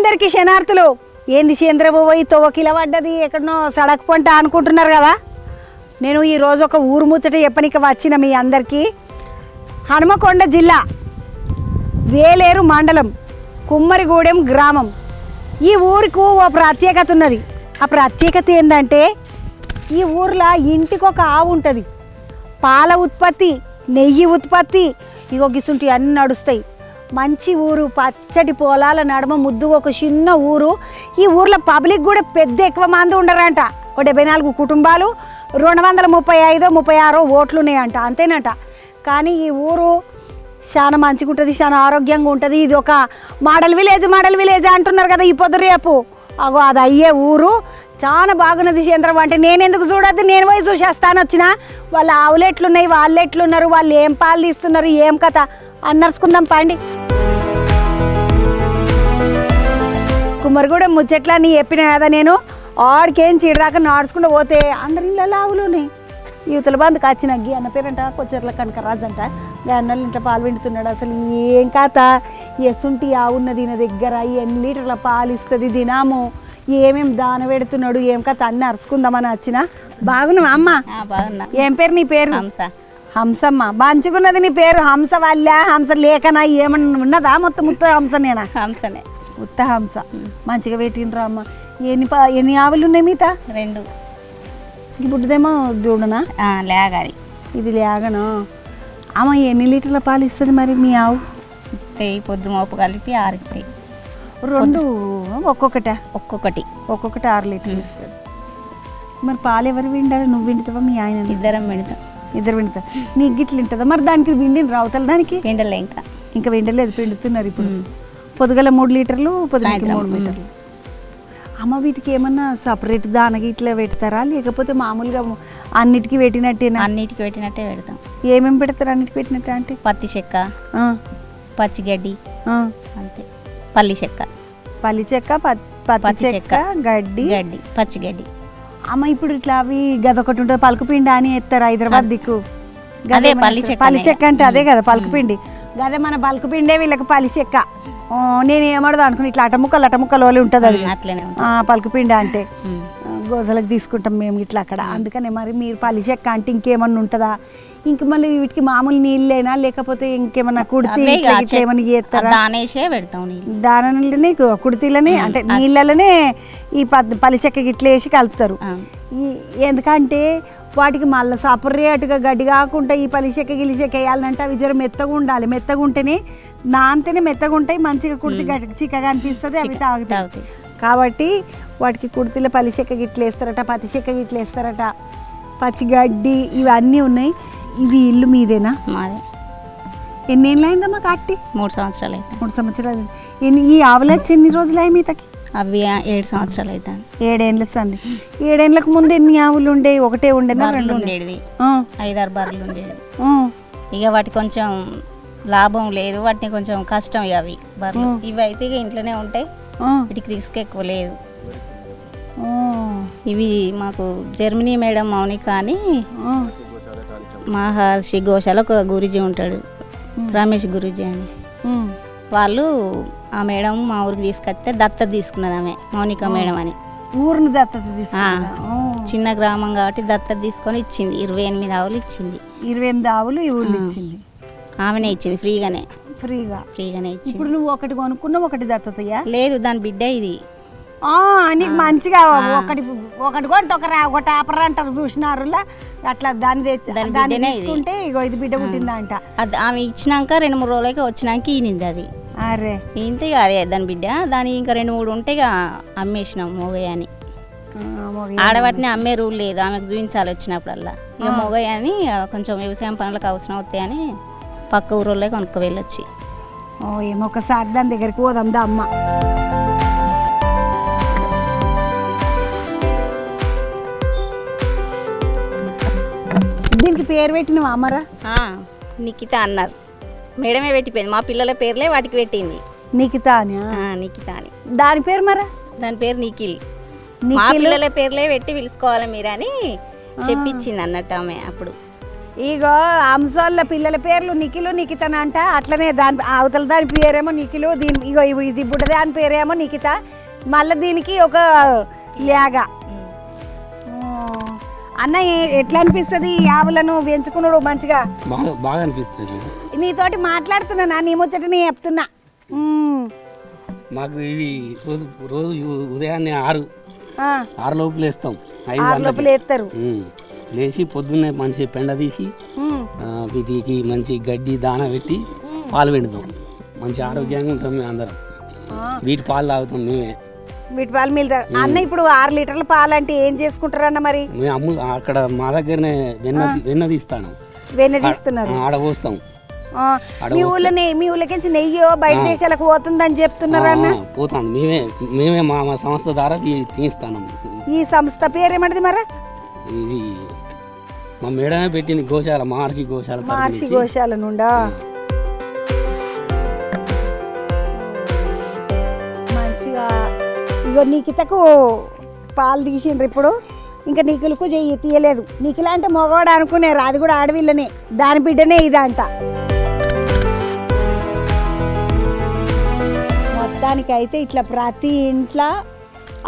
అందరికీ శనార్థులు. ఏంది చంద్రబాబు పోయి తోకిల పడ్డది ఎక్కడనో సడక్ పంట అనుకుంటున్నారు కదా. నేను ఈరోజు ఒక ఊరు ముచ్చట చెప్పనికి వచ్చిన మీ అందరికీ. హనుమకొండ జిల్లా వేలేరు మండలం కుమ్మరిగూడెం గ్రామం. ఈ ఊరికి ఓ ప్రత్యేకత ఉన్నది. ఆ ప్రత్యేకత ఏంటంటే ఈ ఊర్లో ఇంటికి ఒక ఆవు ఉంటుంది. పాల ఉత్పత్తి, నెయ్యి ఉత్పత్తి, ఇగో గిసుంటి అన్నీ నడుస్తాయి. మంచి ఊరు, పచ్చటి పొలాల నడుమ ముద్దుగా ఒక చిన్న ఊరు. ఈ ఊర్లో పబ్లిక్ కూడా పెద్ద ఎక్కువ మంది ఉండరంట. ఒక 74 కుటుంబాలు, 235-36 ఓట్లు ఉన్నాయంట, అంతేనట. కానీ ఈ ఊరు చాలా మంచిగా ఉంటుంది, చాలా ఆరోగ్యంగా ఉంటుంది. ఇది ఒక మోడల్ విలేజ్ అంటున్నారు కదా ఈ పొద్దు రేపు. అగో అది అయ్యే ఊరు. చాలా బాగున్నది చంద్రబాబు. అంటే నేను ఎందుకు చూడద్దు, నేను పోయి చూసేస్తాను వచ్చిన. వాళ్ళ ఆవులు ఎట్లున్నాయి, వాళ్ళు ఎట్లున్నారు, వాళ్ళు ఏం పాలు తీస్తున్నారు, ఏం కథ అన్నర్చుకుందాం పండి. కుమ్మరిగూడెం ముచ్చట్లని చెప్పిన కదా నేను. ఆడికేం చీడదాకా నడుచుకుంటూ పోతే అందరి ఇళ్ళ ఆవులు ఉన్నాయి. యువతల బంధుకు వచ్చిన గీ అన్న పేరంట కొచ్చెర్ల కనకరాజు అంట. అన్నోళ్ళు ఇంట్లో పాలు పిండుతున్నాడు. అసలు ఏం కథ, ఎసుంటి ఆవు ఉన్నది నా దగ్గర, ఎన్ని లీటర్ల పాలు ఇస్తుంది దినాము, ఏమేమి దాన పెడుతున్నాడు, ఏం కథ అన్నీ అరుచుకుందామని వచ్చిన. బాగున్నావా అమ్మ? బాగున్నా. ఏం పేరు నీ పేరు? హంస. హంసమ్మ. మంచిగున్నది నీ పేరు. హంస వల్ల హంస లేకనా ఏమన్నా ఉన్నదా? మొత్తం ఉత్త హంసనేనా? హంసనే. ఉత్త హంస. మంచిగా పెట్టినరా అమ్మ. ఎన్ని ఆవులు ఉన్నాయి మీత? 2. ఇప్పుడుదేమో చూడనా లేగాది. ఇది లేగను. అమ్మ ఎన్ని లీటర్ల పాలు ఇస్తుంది మరి మీ ఆవు? పొద్దు మోపు కలిపి 6 ఇస్తాయి. 2 ఒక్కొక్కటి 6 లీటర్లు ఇస్తుంది. మరి పాలు ఎవరు విండాలి? నువ్వు విండుతావా మీ ఆయన? ఇద్దరం పెడతాం. ఇద్దరు విండుతా. నీకు గిట్లు వింటుందా మరి? దానికి విండిన రావుతారు దానికి? పిండలే ఇంకా విండలేదు, పిండుతున్నారు ఇప్పుడు. పొద్దుగల 3 లీటర్లు, పొద్దుగల 3 లీటర్లు. అమ్మ వీటికి ఏమన్నా సపరేట్ దానకి ఇట్లా పెడతారా, లేకపోతే మామూలుగా అన్నిటికీ పెట్టినట్టేనా? అన్నిటికి పెట్టినట్టే పెడతాం. ఏమేమి పెడతారు అన్నిటికి పెట్టినట్టే? అంటే పత్తి చెక్క, పచ్చిగడ్డి, అంతే. పల్లి చెక్క, పత్తి చెక్క, గడ్డి, పచ్చిగడ్డి. అమ్మ ఇప్పుడు ఇట్లా అవి గదొకటి ఉంటుంది పలుకుపిండి అని ఎత్తారు హైదరాబాద్ దిక్కు. అదే పల్లి చెక్క అంటే అదే కదా పలుకుపిండి. గదే మన పలుకుపిండే వీళ్ళకి పల్లి చెక్క. నేను ఏమడదు అనుకుని ఇట్లా అటముక్కలు ఉంటుంది అది. అట్లనే పలుకుపిండి అంటే గోజలకు తీసుకుంటాం మేము ఇట్లా అక్కడ. అందుకనే మరి మీరు పల్లి చెక్క అంటే ఇంకేమన్నా ఉంటుందా? ఇంక మళ్ళీ వీటికి మామూలు నీళ్ళేనా, లేకపోతే ఇంకేమన్నా కుడితి ఏమన్నా చేస్తారా? దానేసే పెడతాం. దానిలోనే కుడితీలనే అంటే నీళ్ళలోనే ఈ పల్లి చెక్క గిట్ల వేసి కలుపుతారు. ఎందుకంటే వాటికి మళ్ళీ సపరేట్గా గడ్డి కాకుండా ఈ పల్లి చెక్క గిల్లి చెక్క వేయాలంటే అవి జర మెత్తగా ఉండాలి. మెత్తగా ఉంటేనే నాంతేనే మెత్తగా ఉంటాయి, మంచిగా కుడితి చిక్కగా అనిపిస్తుంది, అవి తాగుతాయి. కాబట్టి వాటికి కుడితిలో పల్లి చెక్క గిట్ల వేస్తారట, పత్తి చెక్క గిట్ల వేస్తారట, పచ్చిగడ్డి ఇవన్నీ ఉన్నాయి. ఇది ఇల్లు మీదేనా? మాదే. ఎన్ని ఏళ్ళు అయిందమ్మా కట్టి? 3 సంవత్సరాలు అయితే. 3 సంవత్సరాలు. ఈ ఆవులు వచ్చి ఎన్ని రోజులు అయ్యి మీతకి? అవి 7 సంవత్సరాలు అవుతుంది. 7 ఏళ్ళ సంది. 7 ఏళ్ళకు ముందు ఎన్ని ఆవులు ఉండే? ఒకటే ఉండేనా? 2 ఉండేది. 5-6 బర్రెలు ఉండేది. ఇక వాటి కొంచెం లాభం లేదు, వాటిని కొంచెం కష్టం. ఇక అవి బర్రెలు ఇవి అయితే ఇక ఇంట్లోనే ఉంటాయి, వీటికి రిస్క్ ఎక్కువ లేదు. ఇవి మాకు జర్మనీ మేడం మౌనిక అని మహర్షి గోశాల ఒక గురూజీ ఉంటాడు, రమేష్ గురూజీ అని. వాళ్ళు ఆ మేడం మా ఊరికి తీసుకొస్తే దత్తత తీసుకున్నది ఆమె, మౌనిక మేడం అని. ఊరిని దత్తత తీసుకున్నది? చిన్న గ్రామం కాబట్టి దత్తత తీసుకొని ఇచ్చింది. 28 ఆవులు ఇచ్చింది. 28 ఆవులు ఈ ఊళ్ళు ఇచ్చింది. ఆమెనే ఇచ్చింది ఫ్రీగానే ఇచ్చింది. ఇప్పుడు నువ్వు ఒకటి కొనుక్కున్నావు, ఒకటి దత్తతయ్యా? లేదు, దాని బిడ్డ ఇది. నీకు మంచిగా ఒకటి కొంటే ఒకటి ఆపరా అంటారు చూసినారు అట్లా. దాన్ని తీసుకుంటే ఇగో ఇది బిడ్డ పుట్టిందా అంట. అది ఆమె ఇచ్చినాక 2-3 రోజులకి వచ్చినాక ఈనింది అది. అరే ఇంతే అదే దాని బిడ్డ. దాని ఇంకా 2-3 ఉంటే ఇక అమ్మేసినాం మొగయ్య అని. ఆడవాటిని అమ్మే రూల్ లేదు, ఆమెకు చూపించాలి వచ్చినప్పుడల్లా. ఇక మొగయ్య అని కొంచెం వ్యవసాయం పనులకు అవసరం అవుతాయని పక్క ఊరోళ్ళే కొనుక్కు వెళ్ళొచ్చి. ఏమో ఒకసారి దాని దగ్గరికి పోదాం దా అమ్మ. దీనికి పేరు పెట్టినవా అమ్మరా? నిఖిత అన్నారు, మేడమే పెట్టిపోయింది. మా పిల్లల పేర్లే వాటికి పెట్టింది. నిఖిత అని? నిఖిత అని. దాని పేరు మరా? దాని పేరు నిఖిల్. మా పిల్లల పేర్లే పెట్టి పిలుచుకోవాలి మీరని చెప్పించింది అన్నట్టు ఆమె. అప్పుడు ఇగో అంశాల పిల్లల పేర్లు నిఖిలు నిఖితన అంట, అట్లనే దాని అవతల దాని పేరేమో నిఖిలు, దీని ఇగో ఇది బుడ్డ దాని పేరేమో నిఖిత, మళ్ళీ దీనికి ఒక లేగా. అన్న ఎట్లా అనిపిస్తుంది ఈ ఆవులను పెంచుకున్నాడు మంచిగా? బాగా అనిపిస్తుంది. నీతోటి మాట్లాడుతున్నా, నీ ముచ్చట నీ చెప్తున్నా. మాకు ఇవి రోజు రోజు ఉదయాన్నే 6 లోపు లేస్తాం. 6 లోపు లేస్తారు. లేచి పొద్దున్నే మంచి పెండ తీసి వీటికి మంచి గడ్డి దాన పెట్టి పాలు పెడతాం. మంచి ఆరోగ్యంగా ఉంటాం మేము అందరం. వీటి పాలు తాగుతాం మేమే. వీటి పాలు మిగులుతారు. అన్న ఇప్పుడు 6 లీటర్ల పాలు అంటే ఏం చేసుకుంటారు అన్న? మరి మేము అక్కడ మా దగ్గరనే వెన్న తీస్తాను. వెన్న తీస్తున్నారు, ఆడ పోస్తాం. మీ ఊళ్ళకి నెయ్యి బయట దేశాలకు పోతుందని చెప్తున్నారు అన్న. పోతాను, మేమే మా సంస్థ ద్వారా తీస్తాను. ఈ సంస్థ పేరేమంటది మరి? ఇది మా మేడమే పెట్టింది, గోశాల మహర్షి గోశాల. మహర్షి గోశాల నుండా మంచిగా. ఇగో నిఖితకు పాలు తీసిండ్రు ఇప్పుడు, ఇంకా నిఖిలకు తీయలేదు. నిఖిల అంటే మగవాడు అనుకునేరు, అది కూడా ఆడవిల్లనే, దాని బిడ్డనే ఇదంట. మొత్తానికైతే ఇట్లా ప్రతి ఇంట్లో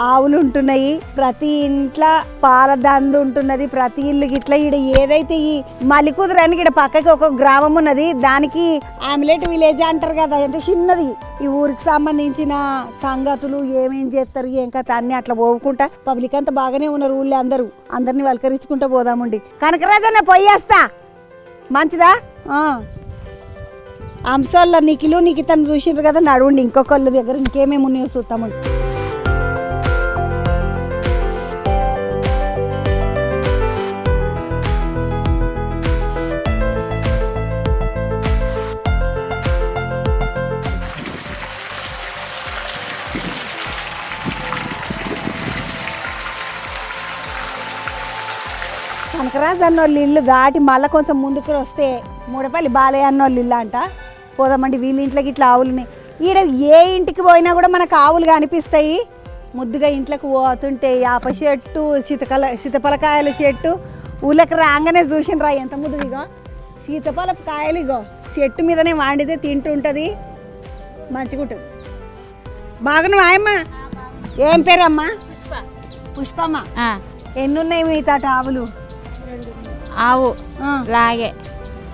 ఆవులు ఉంటున్నాయి, ప్రతి ఇంట్లో పాల దండు ఉంటున్నది, ప్రతి ఇల్లుకి ఇట్లా. ఈడ ఏదైతే ఈ మలికుదురని ఇక్కడ పక్కకి ఒక గ్రామం ఉన్నది, దానికి ఆమ్లెట్ విలేజ్ అంటారు కదా, అంటే చిన్నది. ఈ ఊరికి సంబంధించిన సంగతులు ఏమేం చేస్తారు ఏం కథ అన్ని అట్లా పోవుకుంటా. పబ్లిక్ అంతా బాగానే ఉన్నారు ఊళ్ళో, అందరినీ వలకరించుకుంటూ పోదామండి. కనకరాజన్న పోయేస్తా, మంచిదా? అంశాల నిఖిలు నిఖితను చూసిండ్రు కదా, నడువుండి ఇంకొకళ్ళ దగ్గర ఇంకేమేమి ఉన్నాయో చూస్తామండి. కనకరాజు అన్నోళ్ళు ఇల్లు దాటి మళ్ళీ కొంచెం ముందుకు వస్తే మూడపల్లి బాలయ్య అన్నోళ్ళు ఇల్లు అంట. పోదామండి వీళ్ళ ఇంట్లోకి. ఇట్లా ఆవులున్నాయి ఈడ, ఏ ఇంటికి పోయినా కూడా మనకు ఆవులు కనిపిస్తాయి. ముద్దుగా ఇంట్లోకి పోతుంటే యాప చెట్టు, సీతఫలకాయల చెట్టు, ఊళ్ళకి రాగానే చూసినరా ఎంత ముద్దు. ఇగో సీతఫలకాయలు ఇగో చెట్టు మీదనే వండితే తింటుంటుంది, మంచిగా ఉంటుంది. బాగున్నావా అమ్మ? ఏం పేరమ్మా? పుష్పమ్మ. ఎన్ని ఉన్నాయి మీ తాట ఆవులు? ఆవు లాగే,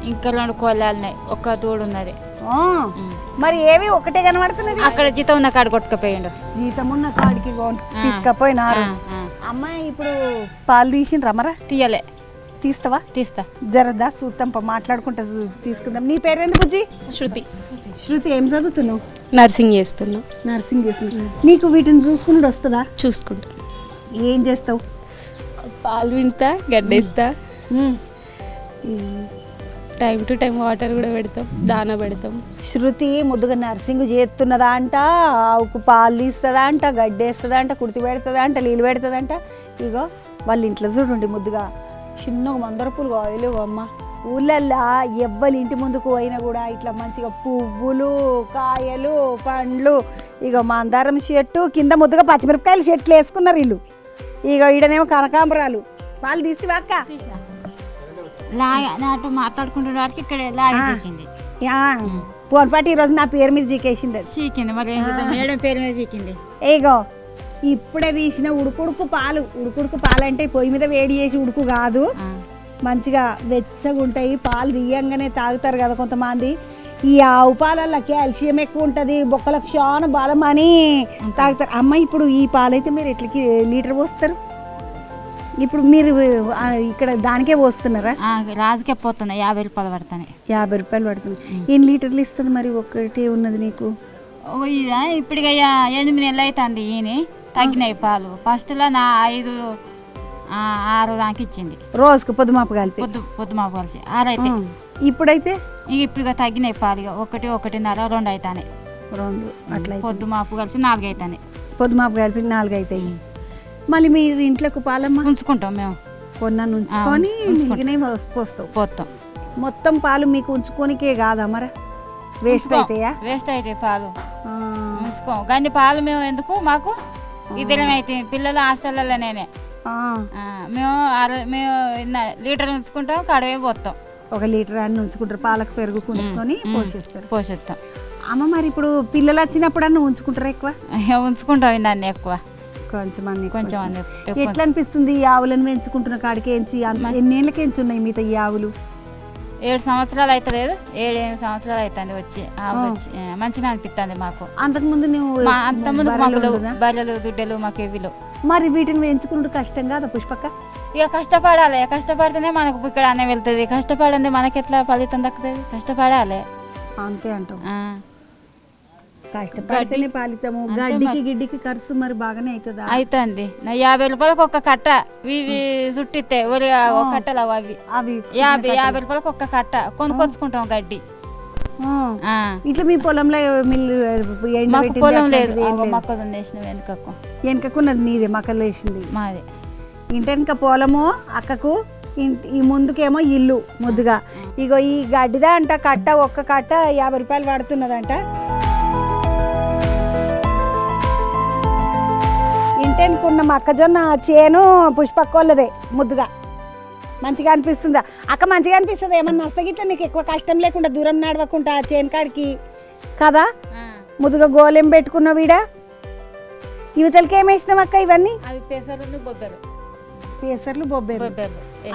ఇంకా 2 కోళ్ళాలు ఉన్నాయి, ఒక్క తోడు ఉన్నది. మరి ఏవి ఒకటే కనబడుతున్నది? అక్కడ జీతం ఉన్న కాడ కొట్టుకుపోయిండు. జీతం ఉన్న కాడికి తీసుకపోయినారు. అమ్మాయి ఇప్పుడు పాలు తీసిండ్రా మరా? తీయలే. తీస్తావా? తీస్తా. జరదా చూద్దాం, మాట్లాడుకుంటా తీసుకుందాం. నీ పేరు ఎందుకు? శృతి. శృతి, ఏం చదువుతున్నావు? నర్సింగ్ చేస్తున్నా. నర్సింగ్ చేస్తున్నా. నీకు వీటిని చూసుకుని వస్తుందా? చూసుకుంటా. ఏం చేస్తావు? పాలు వింటా, గడ్డేస్తా, టైం టు టైం వాటర్ కూడా పెడతాం, దానా పెడతాం. శృతి ముద్దుగా నర్సింగ్ చేస్తున్నదా అంట, ఆవుకు పాలు తీస్తుందా అంట, గడ్డేస్తుందా అంట, కుర్తి పెడుతుందా అంట, నీళ్ళు పెడుతుందంట. ఇగో వాళ్ళ ఇంట్లో చూడండి ముద్దుగా చిన్నగా మందరపులు కాయలు. అమ్మ ఊళ్ళల్లో ఎవ్వరి ఇంటి ముందుకు పోయినా కూడా ఇట్లా మంచిగా పువ్వులు, కాయలు, పండ్లు. ఇక మందారం చెట్టు కింద ముద్దుగా పచ్చిమిరపకాయలు చెట్లు వేసుకున్నారు వీళ్ళు. ఇక ఈడనేమో కనకాంబరాలు. పాలు తీసి అక్క నాటు మాట్లాడుకుంటున్న వాటికి ఇక్కడ లాగి చీకింది. పొరపాటు ఈరోజు నా పేరు మీద చీకేసింది. చీకింది మరి మేడం పేరు మీద చీకింది. ఏగో ఇప్పుడే తీసిన ఉడుకుడుకు పాలు. ఉడుకుడుకు పాలు అంటే పొయ్యి మీద వేడి చేసి ఉడుకు కాదు, మంచిగా వెచ్చగా ఉంటాయి. పాలు తీయంగానే తాగుతారు కదా కొంతమంది. ఈ ఆవు పాలల్లో కాల్షియం ఎక్కువ ఉంటుంది, బొక్కలకు చాలా బలం అని తాగుతారు. అమ్మ ఇప్పుడు ఈ పాలైతే మీరు ఎట్లకి లీటర్ పోస్తారు? ఇప్పుడు మీరు ఇక్కడ దానికే పోస్తున్నారా? రాజుకే పోతున్నాయి, 50 రూపాయలు పడుతున్నాయి. 50 రూపాయలు పడుతున్నాయి. ఎన్ని లీటర్లు ఇస్తుంది మరి? ఒకటి ఉన్నది నీకు ఇప్పుడు 8 నెలలు అవుతుంది. ఈయన తగ్గినాయి పాలు. ఫస్ట్లో నా 5, 6 నాకు ఇచ్చింది రోజుకు, పొద్దుమాపు కలిపి. పొద్దుమాపు కలిసి 6 అయితే. ఇప్పుడైతే ఇప్పుడు తగ్గినాయి పాలు. 1, 1.5, 2 అవుతాయి. 2 అట్లా. పొద్దుమాపు కలిసి 4 అవుతాయి. పొద్దుమాపు కలిపి 4 అవుతాయి. మళ్ళీ మీరు ఇంట్లోకి పాలమ్మ ఉంచుకుంటాం మేము. కొన్న ఉంచుకొని పోతాం. మొత్తం పాలు మీకు ఉంచుకోనికే కాదా మరి? వేస్ట్ అవుతాయా? వేస్ట్ అవుతాయి పాలు, ఉంచుకోం. కానీ పాలు మేము ఎందుకు, మాకు ఇద్దరం అయితే పిల్లలు హాస్టల్లో నేనే. మేము లీటర్ ఉంచుకుంటాం, కడవే పోతాం. 1 లీటర్ అన్ని ఉంచుకుంటారు, పాలకు పెరుగు కుంచుకొని పోషిస్తారు. పోషిస్తాం. అమ్మ మరి ఇప్పుడు పిల్లలు వచ్చినప్పుడు అన్న ఉంచుకుంటారా ఎక్కువ? ఉంచుకుంటాం దాన్ని ఎక్కువ, కొంచెం కొంచెం ఎట్లా అనిపిస్తుంది ఈ ఆవులను పెంచుకుంటున్న కాడికి? ఎన్నేళ్ళకి ఎంచి ఉన్నాయి మిగతా ఈ ఆవులు? 7 సంవత్సరాలు అవుతలేదు, 7 సంవత్సరాలు అవుతుంది వచ్చి మంచిగా అనిపిస్తుంది మాకు. అంతకుముందు నువ్వు అంతకుముందు మాకు బర్రెలు దుడ్డలు మాకు ఇవిలో. మరి వీటిని పెంచుకుంటూ కష్టం కాదా పుష్పక్క? ఇక కష్టపడాలి, కష్టపడితేనే మనకు ఇక్కడ అనే వెళ్తుంది. కష్టపడింది మనకి ఎట్లా ఫలితం దక్కుతుంది? కష్టపడాలి. అంతే అంటావు. కష్టపడితేనే ఫలితము. గడ్డికి గిడ్డికి ఖర్చు మరి బాగానే అవుతుందా? అవుతుంది. 50 రూపాయలకు ఒక కట్ట ఇవి చుట్టితే ఒక కట్టలు అవి 50 రూపాయలకు ఒక కట్ట కొనుక్కొచ్చుకుంటాం గడ్డి. ఇట్లా మీ పొలంలో మాకు పొలం లేదు, మొక్కలు వేసినాం వెనుకకు. వెనుకకున్నది నీదే? మొక్కలు వేసింది మాది. ఇంటి వెనుక పొలము, అక్కకు ఈ ముందుకేమో ఇల్లు ముద్దుగా. ఇగో ఈ గడ్డిదా అంట కట్ట, ఒక్క కట్ట 50 రూపాయలు పడుతున్నదంట. ఇంటెనుకున్న మొక్కజొన్న చేను పుష్పక్కోళ్ళదే ముద్దుగా. మంచిగా అనిపిస్తుందా అక్క? మంచిగా అనిపిస్తుంది. ఏమన్నా నష్టగిట్లా నీకు ఎక్కువ కష్టం లేకుండా దూరం నడవకుండా చేను కాడికి కదా? ముద్దుగా గోలెం పెట్టుకున్నావు వీడ. యువతలకి ఏమి వేసినావు అక్క ఇవన్నీ? అవి పెసర్లు బొబ్బెలు. పేసర్లు బొబ్బేలు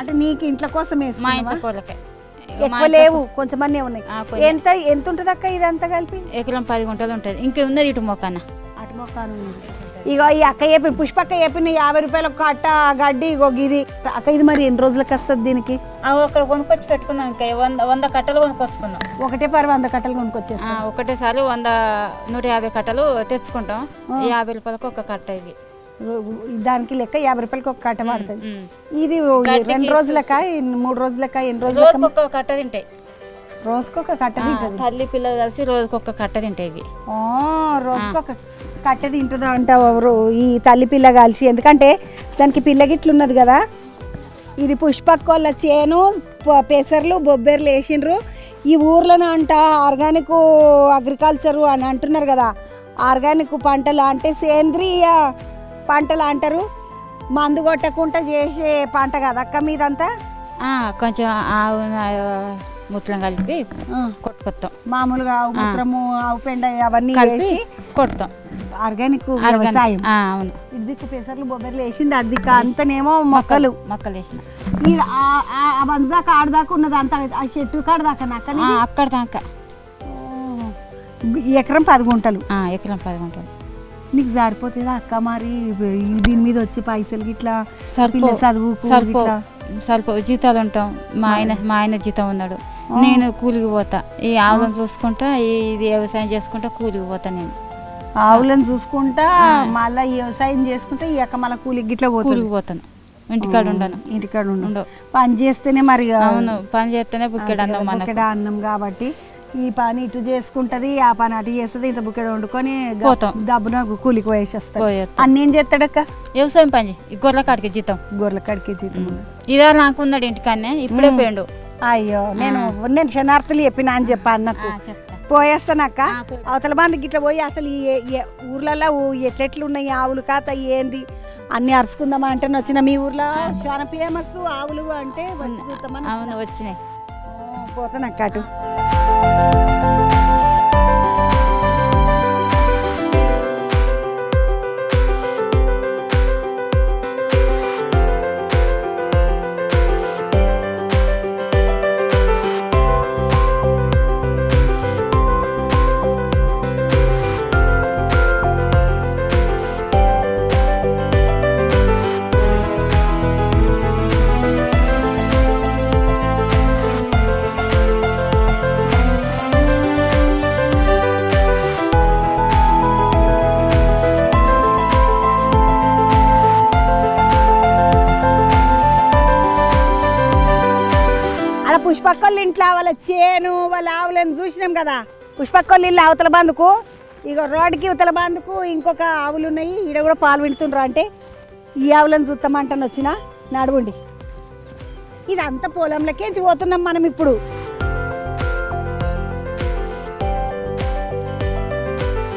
అంటే నీకు ఇంట్లో కోసం మా ఇంట్లో కోళ్ళకే ఎక్కువ లేవు, కొంచెమన్నీ ఉన్నాయి. ఎంత ఎంత ఉంటుంది అక్క ఇదంతా కలిపి? ఎకరం 10 గుంటలు ఉంటుంది. ఇంకా ఉన్నది ఇటు మొక్కన, అటు మొక్క. ఇగో ఈ అక్క చెప్పిన పుష్పక్క చెప్పిన 50 రూపాయల కట్ట గడ్డి. ఇగో ఇది అక్క, ఇది మరి ఎన్ని రోజులకు వస్తుంది దీనికి? అక్కడ కొనుక్కొచ్చి పెట్టుకున్నాం. ఇంకా 100 కట్టలు కొనుక్కొచ్చుకున్నాం. ఒకటే పరి 100 కట్టలు కొనుక్కొచ్చేస్తాం. ఒకటేసారి 100-150 కట్టలు తెచ్చుకుంటాం. 50 రూపాయలకు ఒక కట్ట. ఇవి దానికి లెక్క 50 రూపాయలకి ఒక కట్ట పడుతుంది. ఇది 2 రోజులక 3 రోజులక ఎన్ని రోజులు? రోజుకొక కట్ట తింటాయి. రోజుకొక కట్ట తింటుంది. తల్లి పిల్లలు కలిసి రోజుకొక కట్ట తింటాయి ఇవి. రోజుకొక కట్ట తింటుందా అంటావు ఈ తల్లి పిల్ల కలిసి? ఎందుకంటే దానికి పిల్లగిట్లు ఉన్నది కదా. ఇది పుష్పక్కోళ్ళ చేను, పెసర్లు బొబ్బెర్లు వేసిండ్రు. ఈ ఊర్లోనే అంట ఆర్గానిక్ అగ్రికల్చరు అని అంటున్నారు కదా. ఆర్గానిక్ పంటలు అంటే సేంద్రియ పంటలు అంటారు. మందు కొట్టకుండా చేసే పంట కదా అక్క మీదంతా? కొంచెం ఆవు మూత్రం కలిపి కొట్టుకొస్తాం. మామూలుగా ఆవు మూత్రము, ఆవు పెండ అవన్నీ కలిపి కొడతాం. ఆర్గానిక్ వ్యవసాయం. అవును. ఇది పెసర్లు బొబ్బెర్లు వేసింది, అది అంతనేమో మొక్కలు వేసిన దాకా ఆడదాకా ఉన్నది అంత. ఆ చెట్టు కాడదాకా నక్కని అక్కడ దాకా ఎకరం 10 గుంటలు. ఎకరం 10 గుంటలు. నీకు సరిపోతుందా అక్క మరి దీని మీద వచ్చే పైసలు ఇట్లా? సరిపో జీతాలు ఉంటాం. మా ఆయన జీతం ఉన్నాడు, నేను కూలికి పోతా. ఈ ఆవులను చూసుకుంటా, ఇది వ్యవసాయం చేసుకుంటా కూలికి పోతా. నేను ఆవులను చూసుకుంటా మళ్ళీ వ్యవసాయం చేసుకుంటా ఈ అక్క మళ్ళీ కూలికి గిట్లా కూలికి పోతాను. ఇంటికాడ ఉండను. ఇంటికాడ ఉండవు. పని చేస్తేనే మరి. అవును, పని చేస్తేనే బుక్కెడ అన్నం కాబట్టి ఈ పని ఇటు చేసుకుంటది, ఆ పని అటు చేస్తుంది. ఇంత బుక్కెడ వండుకొని డబ్బున కూలికి పోయేసేస్తాడు. అన్ని ఏం చేస్తాడక్క? వ్యవసాయం పని. గొర్రెల కాడికి జీతం. గొర్రెల కాడికి జీతం. ఇదా నాకున్నాడు ఇంటికాడనే, ఇప్పుడే పోయిండు. అయ్యో, నేను శనార్థులు చెప్పినా అని చెప్పా అన్నకు. పోయేస్తానక్క. అవతల మందికి ఇట్లా పోయి అసలు ఈ ఊర్లలో ఎట్లెట్లు ఉన్నాయి ఆవులు కాత ఏంది అన్ని అరుచుకుందామా అంటే వచ్చిన. మీ ఊర్లో చాలా ఫేమస్ ఆవులు అంటే అవును వచ్చినాయి. పోతానక్క అటు. పుష్పక్కోళ్ళ ఇంట్లో వాళ్ళ చేను వాళ్ళ ఆవులను చూసినాం కదా. పుష్పక్కోళ్ళ ఇల్లు అవతల బందుకు, ఇక రోడ్డుకి ఇవతల బందుకు ఇంకొక ఆవులు ఉన్నాయి. ఈడ కూడా పాలు వింటుండ్రు. అంటే ఈ ఆవులను చూస్తామంటాను వచ్చిన నడువుండి. ఇదంతా పొలంలోకేంచి పోతున్నాం మనం ఇప్పుడు.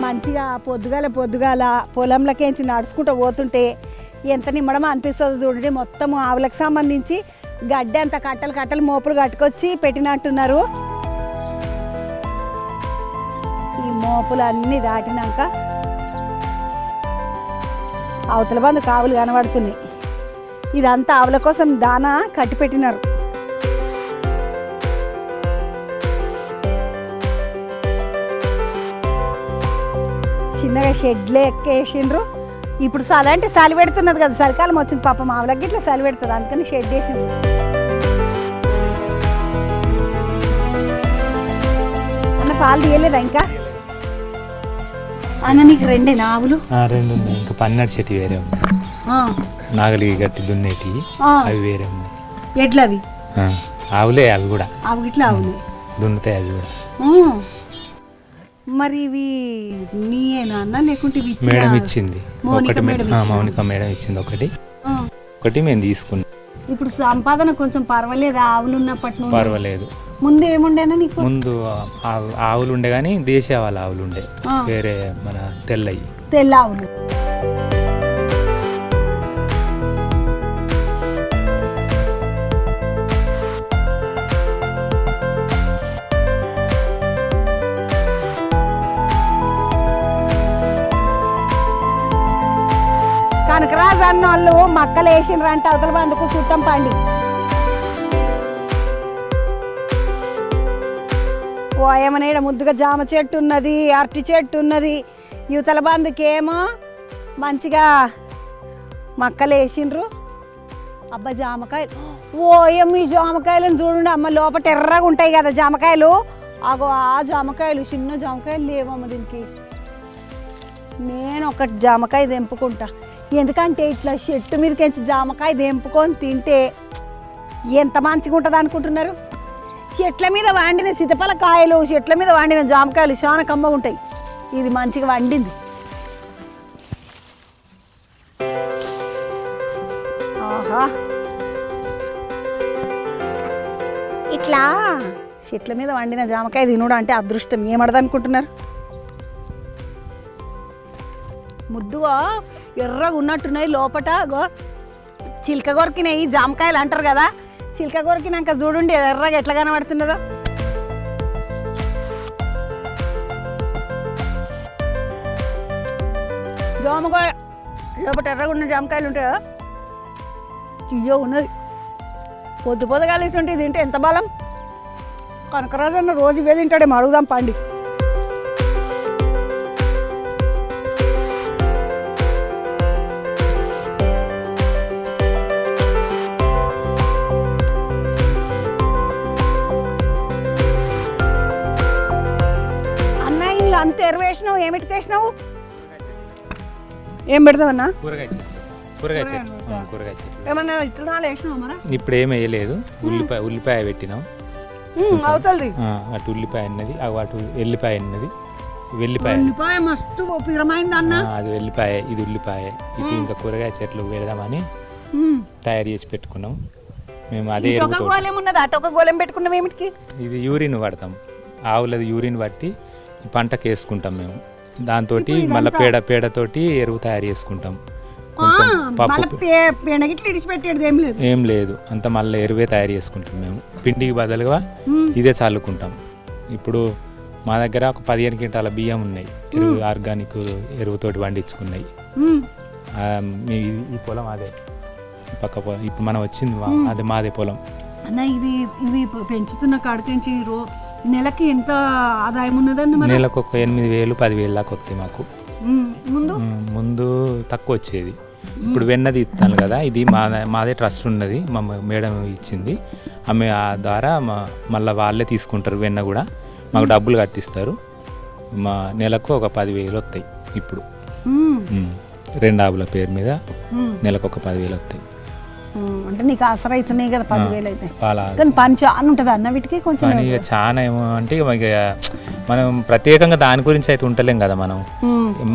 మంచిగా పొద్దుగాల పొలంలోకేంచి నడుచుకుంటూ పోతుంటే ఎంత నిమ్మడమో అనిపిస్తుంది చూడండి. మొత్తం ఆవులకు సంబంధించి గడ్డి అంత కట్టలు కట్టలు మోపులు కట్టుకొచ్చి పెట్టినట్టున్నారు. ఈ మోపులు అన్నీ దాటినాక అవతల బంధు కావులు కనబడుతున్నాయి. ఇదంతా ఆవుల కోసం దానా కట్టి పెట్టినారు. చిన్నగా షెడ్లే ఎక్కేసిండ్రు. ఇప్పుడు చలి అంటే చలి పెడుతున్నది కదా, చలికాలం వచ్చింది పాపం ఆవులకి ఇట్లా చలి పెడుతుంది, అందుకని షెడ్ వేసిండ్రు. అన్న పాలు తీయలేదా ఇంకా? అన్న నీకు రెండేనా ఆవులు? రెండు ఉన్నాయి. ఇంకా పన్నెండు చెట్టు వేరే ఉంది. నాగలి గట్టి దున్నేటి అవి వేరే ఉన్నాయి. ఎడ్లు అవి ఆవులే, అవి కూడా ఆవు గిట్లా ఆవులే దున్నుతాయి అవి కూడా. మరి ఇవి నీయేనా అన్న లేకుంటే ఇవి మేడం ఇచ్చింది ఒకటి, మౌనిక మేడం ఇచ్చింది ఒకటి, ఒకటి మేము తీసుకున్నాం. ఇప్పుడు సంపాదన కొంచెం పర్వాలేదు ఆవులు ఉన్నప్పటి నుండి? పర్వాలేదు. ముందు ఏముండేనా నీకు? ముందు ఆవులు ఉండే కానీ దేశీయ వాళ్ళ ఆవులు ఉండే, వేరే మన తెల్లయి తెల్ల ఆవులు. కనకరాజు అన్న వాళ్ళు మక్కలు వేసిండ్రంట అవతల బందుకు చూద్దాం పండి. ఓ ఏమన్నా ముద్దుగా జామ చెట్టు ఉన్నది, అరటి చెట్టు ఉన్నది. యువతల బందుకేమో మంచిగా మక్కలు వేసిండ్రు. అబ్బా జామకాయలు, ఓ ఏమో ఈ జామకాయలను చూడండి అమ్మ, లోపల ఎర్రగా ఉంటాయి కదా జామకాయలు. అగో ఆ జామకాయలు, చిన్న జామకాయలు లేవమ్మ దీనికి. నేను ఒక జామకాయ తెంపుకుంటా, ఎందుకంటే ఇట్లా చెట్టు మీదకి జామకాయ తెంపుకొని తింటే ఎంత మంచిగా ఉంటుంది అనుకుంటున్నారు. చెట్ల మీద వండిన సీతపల కాయలు, చెట్ల మీద వండిన జామకాయలు చాలా కమ్మగా ఉంటాయి. ఇది మంచిగా వండింది. ఆహా, ఇట్లా చెట్ల మీద వండిన జామకాయ తినడం అంటే అదృష్టం. ఏమడదనుకుంటున్నారు? ముద్దుగా ఎర్రగా ఉన్నట్టున్నాయి లోపట. చిలక కొరికినాయి జామకాయలు అంటారు కదా, చిలక కొరికినాక చూడండి ఎర్రగా ఎట్లా కనబడుతున్నదో. జామకాయ లోపల ఎర్రగా ఉన్న జామకాయలు ఉంటాయా? ఇయ్యో ఉన్నది. పొద్దు కలిసి ఉంటే తింటే ఎంత బలం. కనకరాజు అన్న రోజు ఇవే తింటాడేమో, అడుగుదాం పండి. అంత ఎరువు వేసినావు, ఏమిటికి వేసినావు? ఏం పెడతావన్నా? కూరగాయ చెట్టు. ఏమన్నా విత్తనాలు వేసినావు మరా? ఇప్పుడు ఏమి వేయలేదు. ఉల్లిపాయ పెట్టినాం. అవుతుంది అటు ఉల్లిపాయ అన్నది, అటు ఎల్లిపాయ అన్నది. ఉల్లిపాయ మస్తు ఉపయోగమైంది అన్న. అది వెల్లిపాయ, ఇది ఉల్లిపాయ. ఇటు ఇంకా కూరగాయ చెట్లు పెడదామని తయారు చేసి పెట్టుకున్నాం మేము. అదే అటొక గోళం పెట్టుకున్నాం. ఏమిటికి? ఇది యూరిన్ వాడతాం, ఆవులది యూరిన్ పట్టి పంటకు వేసుకుంటాం మేము. దాంతో మళ్ళీ పేడతోటి ఎరువు తయారు చేసుకుంటాం. ఏం లేదు, అంత మళ్ళీ ఎరువే తయారు చేసుకుంటాం మేము. పిండికి బదులుగా ఇదే చల్లుకుంటాం. ఇప్పుడు మా దగ్గర ఒక 15 క్వింటాల బియ్యం ఉన్నాయి, ఎరువు ఆర్గానిక్ ఎరువుతోటి పండించుకున్నాయి. ఈ పొలం అదే పక్క పొలం, ఇప్పుడు మనం వచ్చింది అదే మాదే పొలం అన్న. ఇవి పెంచుతున్న కాడికి నెలకి ఎంత ఆదాయం ఉన్నదన్న? నెలకు ఒక 8,000 10,000 దాకా వస్తాయి మాకు. ముందు తక్కువ వచ్చేది. ఇప్పుడు వెన్నది ఇస్తాను కదా, ఇది మాదే ట్రస్ట్ ఉన్నది, మా మేడం ఇచ్చింది. ఆమె ద్వారా మళ్ళీ వాళ్ళే తీసుకుంటారు వెన్న కూడా, మాకు డబ్బులు కట్టిస్తారు. మా నెలకు ఒక 10,000 వస్తాయి. ఇప్పుడు 2 ఆవుల పేరు మీద నెలకు ఒక 10,000 వస్తాయి. అంటే నీకు ఆసరా అవుతున్నాయి కదా 10,000 అయితే. కానీ పని చాలా ఉంటుంది అన్న వీటికి. కొంచెం ఇక చాలా ఏమో అంటే ఇక మనం ప్రత్యేకంగా దాని గురించి అయితే ఉంటలేం కదా మనం.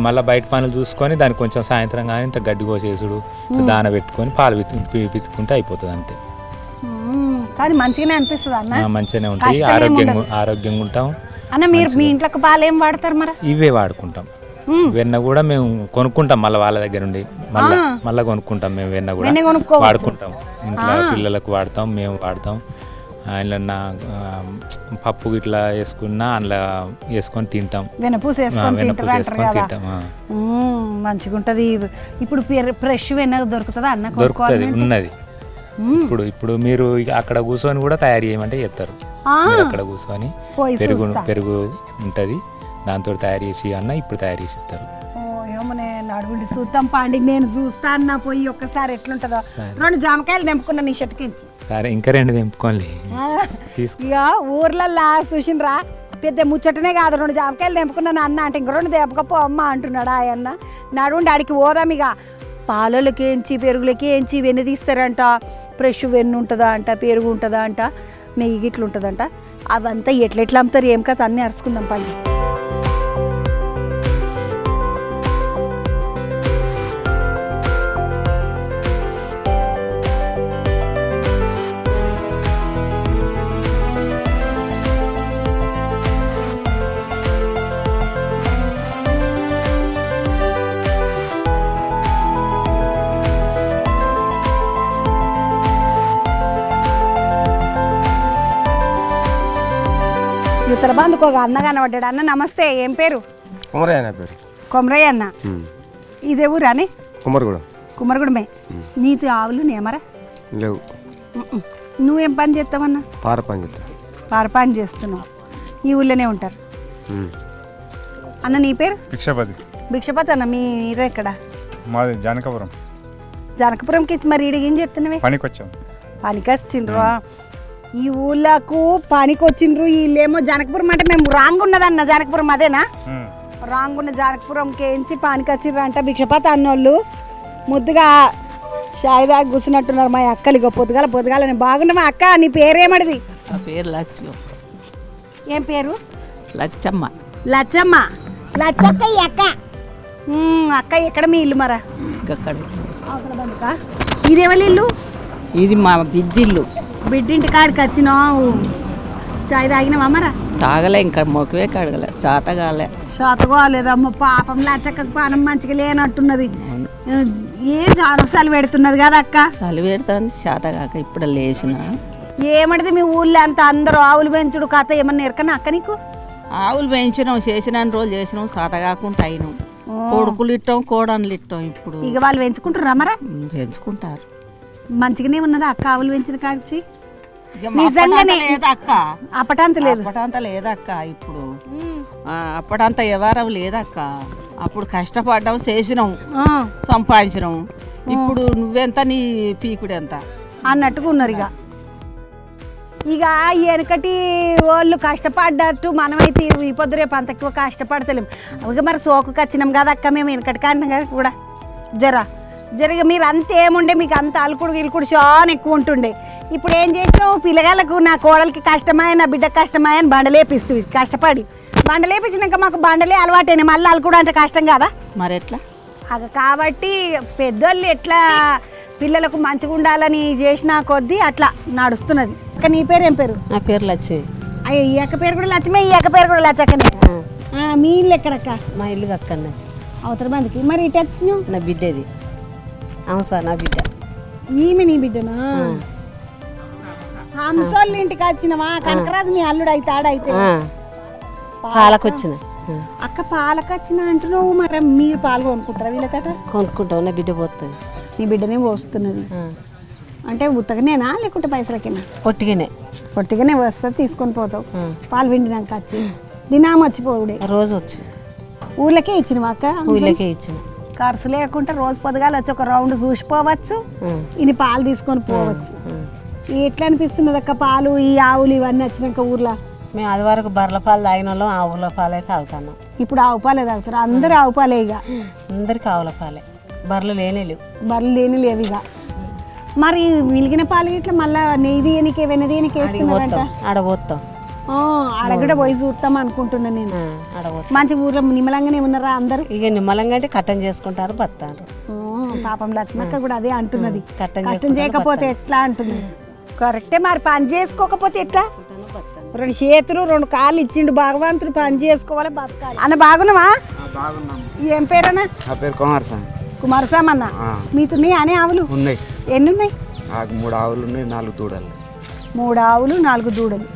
మళ్ళీ బయట పనులు చూసుకొని దానికి కొంచెం సాయంత్రం కానీ ఇంత గడ్డి కోసేసుడు, దాన పెట్టుకొని పాలు పితుకుంటే అయిపోతుంది అంతే. కానీ మంచిగానే అనిపిస్తుంది అన్న. మంచిగానే ఉంటాయి, ఆరోగ్యంగా ఉంటాం అన్న. మీరు మీ ఇంట్లోకి పాలు ఏం వాడతారు మరి? ఇవే వాడుకుంటాం. వెన్న కూడా మేము కొనుక్కుంటాం మళ్ళీ వాళ్ళ దగ్గర నుండి మళ్ళీ కొనుక్కుంటాం మేము వెన్న కూడా వెన్న కొనుక్కోవచ్చు. వాడుకుంటాం ఇంట్లో పిల్లలకు వాడతాం మేము వాడతాం అందులో పప్పు ఇట్లా వేసుకున్నా అందులో వేసుకొని తింటాం వెనపూస వేసుకొని వెన్నపూస తింటారు అంటారు వేసుకొని కదా తింటాం మంచిగా ఉంటుంది. ఇప్పుడు ఫ్రెష్ వెన్న దొరుకుతుందా అన్న దొరుకుతుంది ఉన్నది ఇప్పుడు మీరు అక్కడ కూర్చొని కూడా తయారు చేయమంటే చెప్తారు మీరు అక్కడ కూర్చొని పోయి పెరుగు ఉంటుంది దాంతో తయారు చేసి అన్న ఇప్పుడు తయారు చేసి ఇస్తారు. ఏమో నేను అడుగుండి చూద్దాం పాండి, నేను చూస్తా అన్న పోయి ఒక్కసారి ఎట్లుంటుందో. 2 జామకాయలు తెంపుకున్నా నీ షర్ట్కించి. సరే ఇంకా 2 తెంపుకోండి. ఇక ఊర్లల్లా చూసినరా పెద్ద ముచ్చటనే కాదు, 2 జామకాయలు తెంపుకున్నాను అన్న అంటే ఇంక 2 తెంపకపో అమ్మ అంటున్నాడా అన్న. నడుండి ఆడికి పోదాం ఇక. పాలలకి ఏంచి పెరుగులకి ఏంచి వెన్న తీస్తారంట, ఫ్రెష్ వెన్న ఉంటుందా అంట, పెరుగు ఉంటుందా అంట, నెయ్యి గిట్లు ఉంటుందంట. అవంతా ఎట్లా అమ్ముతారు ఏం కదా అన్నీ అరుచుకుందాం పండి. ఇతర బంధుకు ఒక అన్న కనబడ్డాడు. అన్న నమస్తే, ఏం పేరు? కొమరయ్య నా పేరు. కొమరయ్య అన్న. ఇదే ఊరాని? కుమ్మరిగూడెం. కుమ్మరిగూడెమే. నీతి ఆవులు నేమరా లేవు. నువ్వేం పని చేస్తావన్నా? పార పని చేస్తా. పార పని చేస్తున్నావు. ఈ ఊళ్ళోనే ఉంటారు అన్న. నీ పేరు? భిక్షపతి. భిక్షపతి అన్న. మీరు ఎక్కడ? మాది జానకపురం. జానకపురంకి ఇచ్చి మరి ఈడికి ఏం చేస్తున్నావే? పనికి వచ్చాం. పనికి వచ్చిండ్రు. ఈ ఊళ్ళకు పనికి వచ్చిండ్రు. వీళ్ళేమో జానకపురం అంటే మేము రాంగ్ ఉన్నదన్న జానకపురం అదేనా? రాంగ్ ఉన్న జానకపురంకి ఏంచి పనికి వచ్చిండ్రు అంట భిక్షపతి అన్నోళ్ళు. ముద్దుగా షాయి దాకా కూర్చున్నట్టున్నారు మా అక్కలు. ఇక పొద్దుగాల బాగున్నా మా అక్క. నీ పేరేమడిది? నా పేరు లక్ష్మి. ఏం పేరు? లచ్చమ్మ. లచ్చమ్మ. లచ్చక్క ఈ అక్క. అక్క ఎక్కడ మీ ఇల్లు మరా? అక్కడ ఇదేవాళ్ళ ఇల్లు? ఇది మా బిడ్డిల్లు. బిడ్డింటి కాడికి వచ్చినావు. చాయ్ తాగినావా మరా? తాగలే, ఇంకా మొక్కవే కడగలే, శాత కాలే. శాతకోలేదమ్మ పాపం. లచ్చక్కకు పానం మంచిగా లేనట్టున్నది. ఏం చాలా సార్లు పెడుతున్నది కదా అక్క? చలి పెడుతుంది శాత కాక ఇప్పుడు లేచిన. ఏమడిది మీ ఊళ్ళో అంత అందరూ ఆవులు పెంచుడు కథ ఏమన్నా ఎరకనా అక్క నీకు? ఆవులు పెంచినాం, చేసిన రోజులు చేసినాం, శాత కాకుండా అయినాం. కొడుకులు ఇట్టాం, కోడన్లు ఇట్టాం. ఇప్పుడు ఇక వాళ్ళు పెంచుకుంటారా మరా? పెంచుకుంటారు. మంచిగానే ఉన్నదా అక్క ఆవులు పెంచిన కాడిచి? నిజంగానే లేదక్క. అప్పటంత లేదు. అప్పటంతా లేదక్క. ఇప్పుడు అప్పటంతా ఎవరం లేదక్క. అప్పుడు కష్టపడ్డాం, చేసినాం, సంపాదించినాం. ఇప్పుడు నువ్వెంత, నీ పీకుడు ఎంత అన్నట్టుగా ఉన్నారు. ఇక వెనకటి వాళ్ళు కష్టపడ్డట్టు మనమైతే ఈ పొద్దు రేపు అంత ఎక్కువ కష్టపడతలేము. అవి మరి సోకుకి వచ్చినాం కదా అక్క మేము వెనకటి కారణం కదా కూడా. జరిగ మీరు అంత ఏముండే, మీకు అంత అలుకుడు గిలుకుడు చాలా ఎక్కువ ఉంటుండే. ఇప్పుడు ఏం చేసినావు? పిల్లగాళ్ళకు నా కోడలికి కష్టమాయ, నా బిడ్డకు కష్టమాయ అని బండలేపిస్తుంది. కష్టపడి బండలేపించినాక మాకు బండలే అలవాటైనా మళ్ళీ అలుకుడు అంటే కష్టం కదా మరి ఎట్లా? అది కాబట్టి పెద్దోళ్ళు ఎట్లా పిల్లలకు మంచిగా ఉండాలని చేసిన కొద్దీ అట్లా నడుస్తున్నది. అక్క నీ పేరు ఏం పేరు? నా పేరు లక్ష్మి. అయ్యో ఈ అక్క పేరు కూడా లక్ష్మి, ఈ అక్క పేరు కూడా లచ్చక్కనే. మీ ఇల్లు ఎక్కడక్క? మా ఇల్లు అక్కడనే అవతల మందికి. మరి ఇటు వచ్చినావు? నా బిడ్డది. అవును సార్, నా బిడ్డ. ఈమె నీ బిడ్డనా? హంసోళ్ళ ఇంటికి వచ్చినవా? కనకరాజు మీ అల్లుడు అయితే ఆడైతే పాలకొచ్చిన అక్క. పాలకొచ్చిన అంటున్నావు. మరి మీరు పాలు కొనుక్కుంటారా వీళ్ళకట? కొనుక్కుంటావు. నా బిడ్డ పోతుంది. నీ బిడ్డనే పోస్తున్నది అంటే ఉత్తగనేనా లేకుంటే పైసలకేనా? పొట్టిగానే. పొట్టిగానే వస్తుంది, తీసుకొని పోతావు. పాలు విండినాక వచ్చి దినామ వచ్చిపోవుడే. రోజు వచ్చి ఊళ్ళకే ఇచ్చినవా అక్క? ఊళ్ళకే ఇచ్చిన. ఖర్చు లేకుండా రోజు పొద్దుగాల వచ్చి ఒక రౌండ్ చూసిపోవచ్చు, ఇన్ని పాలు తీసుకొని పోవచ్చు. ఎట్లా అనిపిస్తున్నది అక్క పాలు, ఈ ఆవులు ఇవన్నీ వచ్చినాక ఊర్లో? మేము అది వరకు బర్రెల పాలు తాగిన వాళ్ళం, ఆవుల పాలు అయితే తాగుతున్నాం. ఇప్పుడు ఆవు పాలే తాగుతారు అందరూ? ఆవు పాలే ఇక అందరికి ఆవుల పాలే. బర్రెలు లేనే లేవు. బర్రెలు లేని లేవు ఇక. మరి మిలిగిన పాలు ఇట్లా మళ్ళీ నెయ్యి తీయనికే వెన్న తీయనికే వేస్తున్నారంట. ఆడబోతాం. ఆడ కూడా పోయి చూస్తాం అనుకుంటున్నాను నేను. మంచి ఊర్లో నిమ్మలంగానే ఉన్నారా అందరు? ఇక నిమ్మలంగా అంటే కట్టం చేసుకుంటారు, బతారు. పాపం లక్ష్మక్క కూడా అదే అంటున్నది, కట్టం చేయకపోతే ఎట్లా అంటుంది. కరెక్టే మరి పని చేసుకోకపోతే ఎట్లా 2 చేతులు 2 కాళ్ళు ఇచ్చిండు భగవంతుడు పని చేసుకోవాలి బతకాలి అన్న బాగున్నావా ఏం పేరన్నా నా పేరు కుమారస్వామి. కుమారస్వామి అన్న మీతున్నాయి అనే ఆవులు ఉన్నాయి, ఎన్ని ఉన్నాయి? నాకు 3 ఆవులు ఉన్నాయి, 4 దూడలు. 3 ఆవులు 4 దూడలు.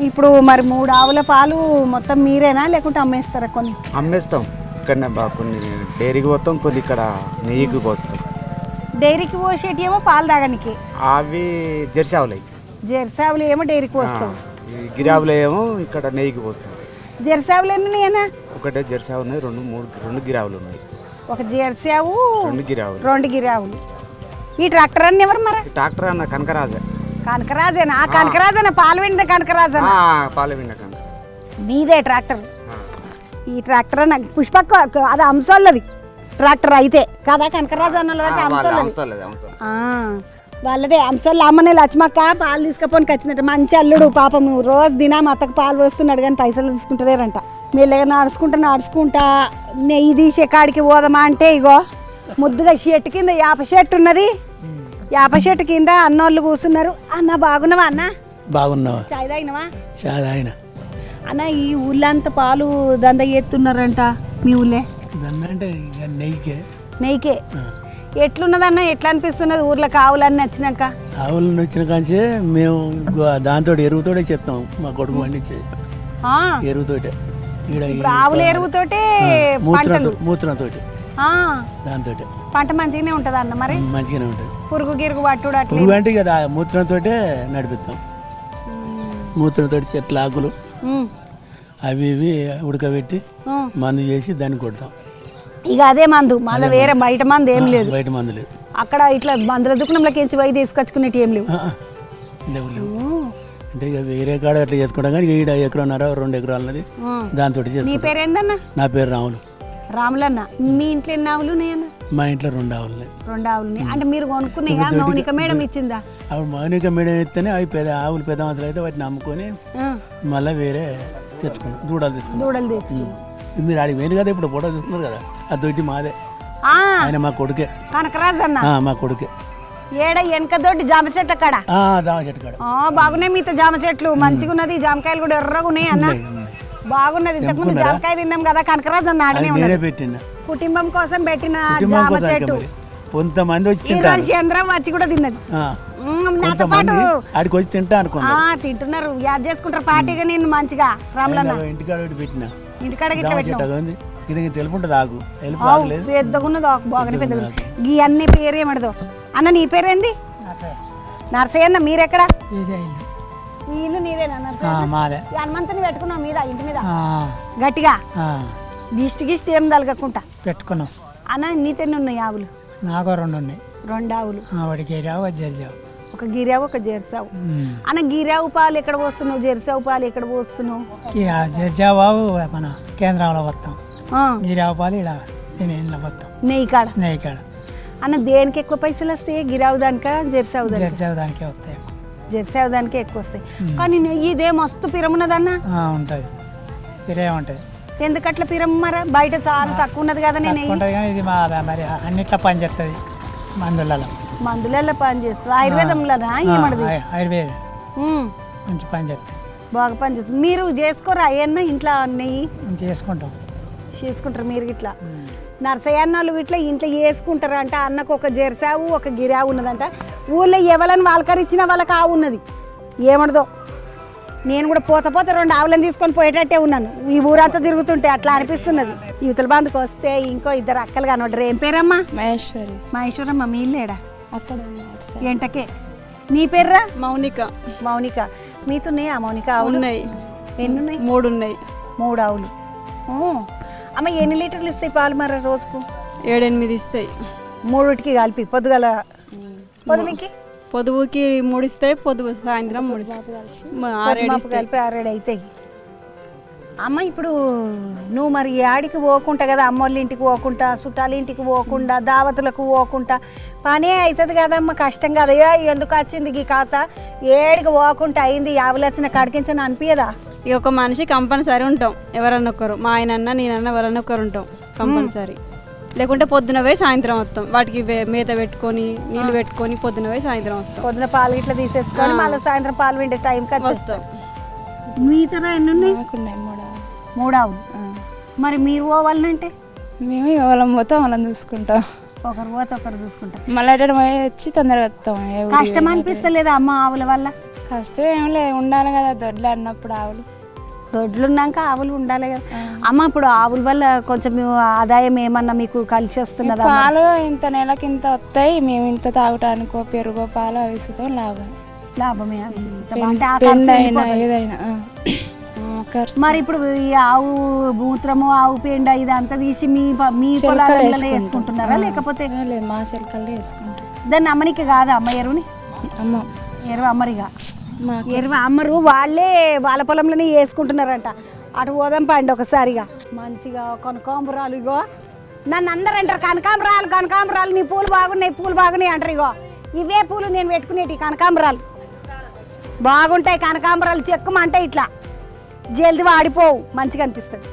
ఇప్పుడు మరి 3 ఆవుల పాలు మొత్తం మీరేనా లేకుంటే అమ్మేస్తారా? కొన్ని అమ్మేస్తాం ఇక్కడనే బాగా, కొన్ని డైరీకి పోతాం, కొన్ని ఇక్కడ నెయ్యికి పోస్తాం. డైరీకి పోసేటి ఏమో పాలు తాగడానికి, అవి జెర్సీ ఆవులు. జెర్సీ ఆవులు ఏమో డైరీకి పోస్తాం, ఈ గిరావులు ఏమో ఇక్కడ నెయ్యికి పోస్తాం. జెర్సీ ఆవులు ఎన్ని ఉన్నాయన్నా? ఒకటే జెర్సీ ఆవు ఉన్నాయి, 2 గిరావులు ఉన్నాయి. ఒక జెర్సీ ఆవు 2 గిరావులు. 2 గిరావులు. ఈ ట్రాక్టర్ అన్ని ఎవరు మరి? ఈ ట్రాక్టర్ అన్న కనకరాజే. కనకరాజేనా? ఆ కనకరాజేనా పాలు విండ కనకరాజేనా? పాలవిండ కనక మీదే ట్రాక్టర్? ఈ ట్రాక్టర్ అన్న పుష్పక్క అది అంశోళ్ళది ట్రాక్టర్ అయితే కదా, కనకరాజు అన్నది అంశోళ్ళది. వాళ్ళదే అంశాలు. అమ్మనే లక్ష్మక్క పాలు తీసుకపోనికి వచ్చిందట. మంచి అల్లుడు పాపం, రోజు దినం అత్తకు పాలు పోస్తున్నాడు కానీ పైసలు తీసుకుంటలేరంట. మెల్లగా నడుచుకుంటా నెయ్యి తీసే కాడికి పోదామా అంటే ఇగో ముద్దుగా చెట్టు కింద యాప చెట్టు ఉన్నది, యాప చెట్టు కింద అన్నోళ్ళు కూర్చున్నారు. అన్న బాగున్నావా? అన్న బాగున్నావా? చాయ్ తాగినవా? చాలా ఆయన అన్న ఈ ఊళ్ళంతా పాలు దంద ఎత్తున్నారంట మీ ఊళ్ళే? దంద అంటే ఇక నెయ్యికే. నెయ్యికే. ఎట్లున్నదన్న? ఎట్లా అనిపిస్తున్నది ఊర్లోకి ఆవులన్నీ వచ్చినాక? ఆవులను వచ్చిన కాంచే మేము దాంతో ఎరువుతోటే చెప్తాం, మా కొడుకు పండించేది ఎరువుతోటే. ఇప్పుడు ఆవుల ఎరువుతోటే మూత్రంతోటి దాంతో పంట మంచిగానే ఉంటది అన్న. మరి మంచిగానే ఉంటుంది. పురుగు గిరుగు పట్టుడు అట్లా పురుగు అంటే కదా మూత్రంతోటే నడిపిస్తాం. మూత్రంతో చెట్ల ఆకులు అవి ఇవి ఉడకబెట్టి మందు చేసి దాన్ని కొడతాం. ఇక అదే మందు, మళ్ళీ వేరే బయట మందు ఏం లేదు. బయట మందు లేదు. అక్కడ ఇట్లా మందుల దుకాణంలోకి పోయి తీసుకొచ్చుకునేటి ఏం లేవు. లేవు. అంటే ఇక వేరే కాడ అట్లా చేసుకుంటాం కానీ 1 ఎకరన్నర 2 ఎకరాలన్నది దాంతో. నీ పేరేందన్న? నా పేరు రాములు. రాములన్న. మీ ఇంట్లో ఎన్ని ఆవులు ఉన్నాయన్న? మా ఇంట్లో 2 ఆవులు. 2 ఆవులు ఉన్నాయి. అంటే మీరు కొనుక్కున్నాయా? మౌనిక మేడం ఇచ్చిందా? అవి మౌనిక మేడం ఇస్తేనే అవి ఆవులు పెద్ద మాత్రం అయితే వాటిని అమ్ముకొని మళ్ళీ వేరే తెచ్చుకున్నాం, దూడలు తెచ్చుకున్నాం. మీరు ఆడికి పోయింది కదా, ఇప్పుడు ఫోటో చూస్తున్నారు కదా, ఆ దొడ్డి మాదే. ఆయన మా కొడుకే. కనకరాజు అన్న మా కొడుకే. ఏడ వెనక దొడ్డి జామ చెట్టు అక్కడ? జామ చెట్టు కాడ బాగున్నాయి మీతో జామ చెట్లు, మంచిగా ఉన్నది. జామకాయలు కూడా ఎర్రగా ఉన్నాయి అన్న, బాగున్నది. ఇంతకుముందు జామకాయ తిన్నాం కదా. కనకరాజు అన్న ఆడనే పెట్టిన కుటుంబం కోసం పెట్టిన జామ చెట్టు. కొంతమంది వచ్చి చంద్రం వచ్చి కూడా తిన్నది నాతో పాటు. ఆడికి వచ్చి తింటా అనుకున్నా. తింటున్నారు, యాద్ చేసుకుంటారు పార్టీగా. నేను మంచిగా రాములన్న ఇంటికాడ పెట్టిన ఇంటికాడకి ఇట్లా పెట్టిన ఇది తెలుపుంటుంది. ఆకు పెద్దగా ఉన్నది, బాగానే పెద్దగా. ఈ అన్ని పేరు ఏమడదు అన్న. నీ పేరేంది? నర్సయ్య అన్న. మీరెక్కడ? ఈ ఇల్లు నీదేనా? హనుమంతుని పెట్టుకున్నావు మీద, ఇంటి మీద గట్టిగా గిష్టి ఏం తలగకుండా పెట్టుకున్నాం అన్న. నీతెన్ని ఉన్నాయి ఆవులు? నాకు 2 ఉన్నాయి. 2 ఆవులు. ఒకటి గిరావు, ఒక జెర్సావు. ఒక గిరావు, ఒక జెర్సావు. అన్న గిరావు పాలు ఎక్కడ పోస్తున్నావు? జెర్సావు పాలు ఎక్కడ పోస్తున్నావు? జెర్సావు మన కేంద్రంలో వస్తాం, గిరావు పాలు ఇక్కడ ఇంట్లో వస్తాం. నెయ్యి కాడ? నెయ్యి కాడ. అన్న దేనికి ఎక్కువ పైసలు వస్తాయి? గిరావు దానికా జెర్సావు దానికి? జెర్సావు దానికే వస్తాయి. జెర్సావు దానికే ఎక్కువ వస్తాయి. కానీ నెయ్యి ఇదే మస్తు పిరమున్నదన్న. ఉంటుంది, పిరే ఉంటుంది. ఎందుకట్లా పిరము? మరి బయట చాలా తక్కువ ఉన్నది కదా. నేను ఉంటుంది కానీ ఇది మరి అన్నిట్లో పని చేస్తుంది. మందులలో పని చేస్తుంది. ఆయుర్వేదంలోనా? ఏమడది? ఆయుర్వేదం మంచి పని చేస్తుంది, బాగా పని చేస్తుంది. మీరు చేసుకోరా అయ్యన్న ఇంట్లో నెయ్యి? చేసుకుంటారు మీరు ఇట్లా. నర్సయ్య అన్న వాళ్ళు ఇట్లా ఇంట్లో వేసుకుంటారు అంట. అన్నకు ఒక జెర్సావు, ఒక గిరావు ఉన్నదంట. ఊళ్ళో ఎవరైనా వాళ్ళకరిచ్చిన వాళ్ళకి ఆవు ఉన్నది. ఏమడదో నేను కూడా పోత 2 ఆవులను తీసుకొని పోయేటట్టే ఉన్నాను. ఈ ఊరంతా తిరుగుతుంటే అట్లా అనిపిస్తున్నది. యువతల బంధుకు వస్తే ఇంకో 2 అక్కలు కనబడ్డారు. ఏం పేరమ్మా? మహేశ్వరి. మహేశ్వరమ్మ. మీ ఇల్లేడా? అక్కడ ఎంటకే. నీ పేర్రా? మౌనిక. మౌనిక. మీతున్నాయా మౌనిక ఆవులు? ఉన్నాయి. ఎన్ని ఉన్నాయి? 3 ఉన్నాయి. 3 ఆవులు. అమ్మ ఎన్ని లీటర్లు ఇస్తాయి పాలు మరి రోజుకు? 7-8 ఇస్తాయి. 3కి కలిపి పొద్దుగల పొద్దుకి? పొదువుకి 3 ఇస్తాయి, పొదువు సాయంత్రం 3 కలిపి 6-7 అవుతాయి. అమ్మ ఇప్పుడు నువ్వు మరి ఆడికి పోకుండా కదా, అమ్మోళ్ళ ఇంటికి పోకుండా, చుట్టాల ఇంటికి పోకుండా, దావతులకు పోకుండా పనే అవుతుంది కదమ్మ. కష్టం కదా. ఎందుకు వచ్చింది ఈ ఖాత? ఏడికి పోకుండా అయింది. ఆవులు వచ్చిన కడికించని అనిపించదా? ఇక ఒక మనిషి కంపల్సరీ ఉంటాం, ఎవరన్నా ఒకరు. మా ఆయనన్నా నేనన్నా ఎవరన్నా ఒకరు ఉంటాం కంపల్సరీ. లేకుంటే పొద్దున పోయి సాయంత్రం వస్తాం. వాటికి మేత పెట్టుకొని నీళ్ళు పెట్టుకొని పొద్దున పోయి సాయంత్రం వస్తాం. పొద్దున పాలు ఇట్లా తీసేసుకొని మళ్ళీ సాయంత్రం పాలు వింటే టైంకి వస్తాం. మీ తర ఎన్ని ఉన్నాయి? 3 ఆవులు. మరి మీరు పోవాలంటే మేము వాళ్ళం పోతాం, వాళ్ళని చూసుకుంటాం. ఒకరు పోతే ఒకరు చూసుకుంటాం. మళ్ళీ వచ్చి తొందరగా వస్తాం. కష్టం అనిపిస్తలేదా అమ్మ ఆవుల వల్ల? కష్టం ఏం లేదు, ఉండాలి కదా దొడ్లు అన్నప్పుడు ఆవులు. దొడ్లున్నాక ఆవులు ఉండాలి కదా అమ్మ. ఇప్పుడు ఆవుల వల్ల కొంచెం ఆదాయం ఏమన్నా మీకు కలిసి వస్తున్నదా? పాలు ఇంత నెలకి ఇంత వస్తాయి, మేము ఇంత తాగటానికో పెరుగో పాలు అవిస్తాం. లాభమే. ఏదైనా మరి ఇప్పుడు ఈ ఆవు మూత్రము ఆవు పేండ ఇదంతా తీసి మీ పొలాలలో వేసుకుంటున్నారా లేకపోతే? మా చెలకల్లో వేసుకుంటాం. దాన్ని అమ్మనికి కాదా అమ్మ ఎరువుని? ఎరువు అమ్మరిగా ఎరువు అమ్మరు, వాళ్ళే వాళ్ళ పొలంలోనే వేసుకుంటున్నారంట. అటు పోదాం పండి ఒకసారిగా. మంచిగా కనకాంబరాలు, ఇగో నన్ను అందరూ అంటారు కనకాంబరాలు కనకాంబరాలు, నీ పూలు బాగున్నాయి అంటారు. ఇగో ఇవే పూలు నేను పెట్టుకునేటి కనకాంబరాలు బాగుంటాయి. కనకాంబరాలు చెక్కమంటే ఇట్లా జల్ది వాడిపోవు, మంచిగా అనిపిస్తుంది.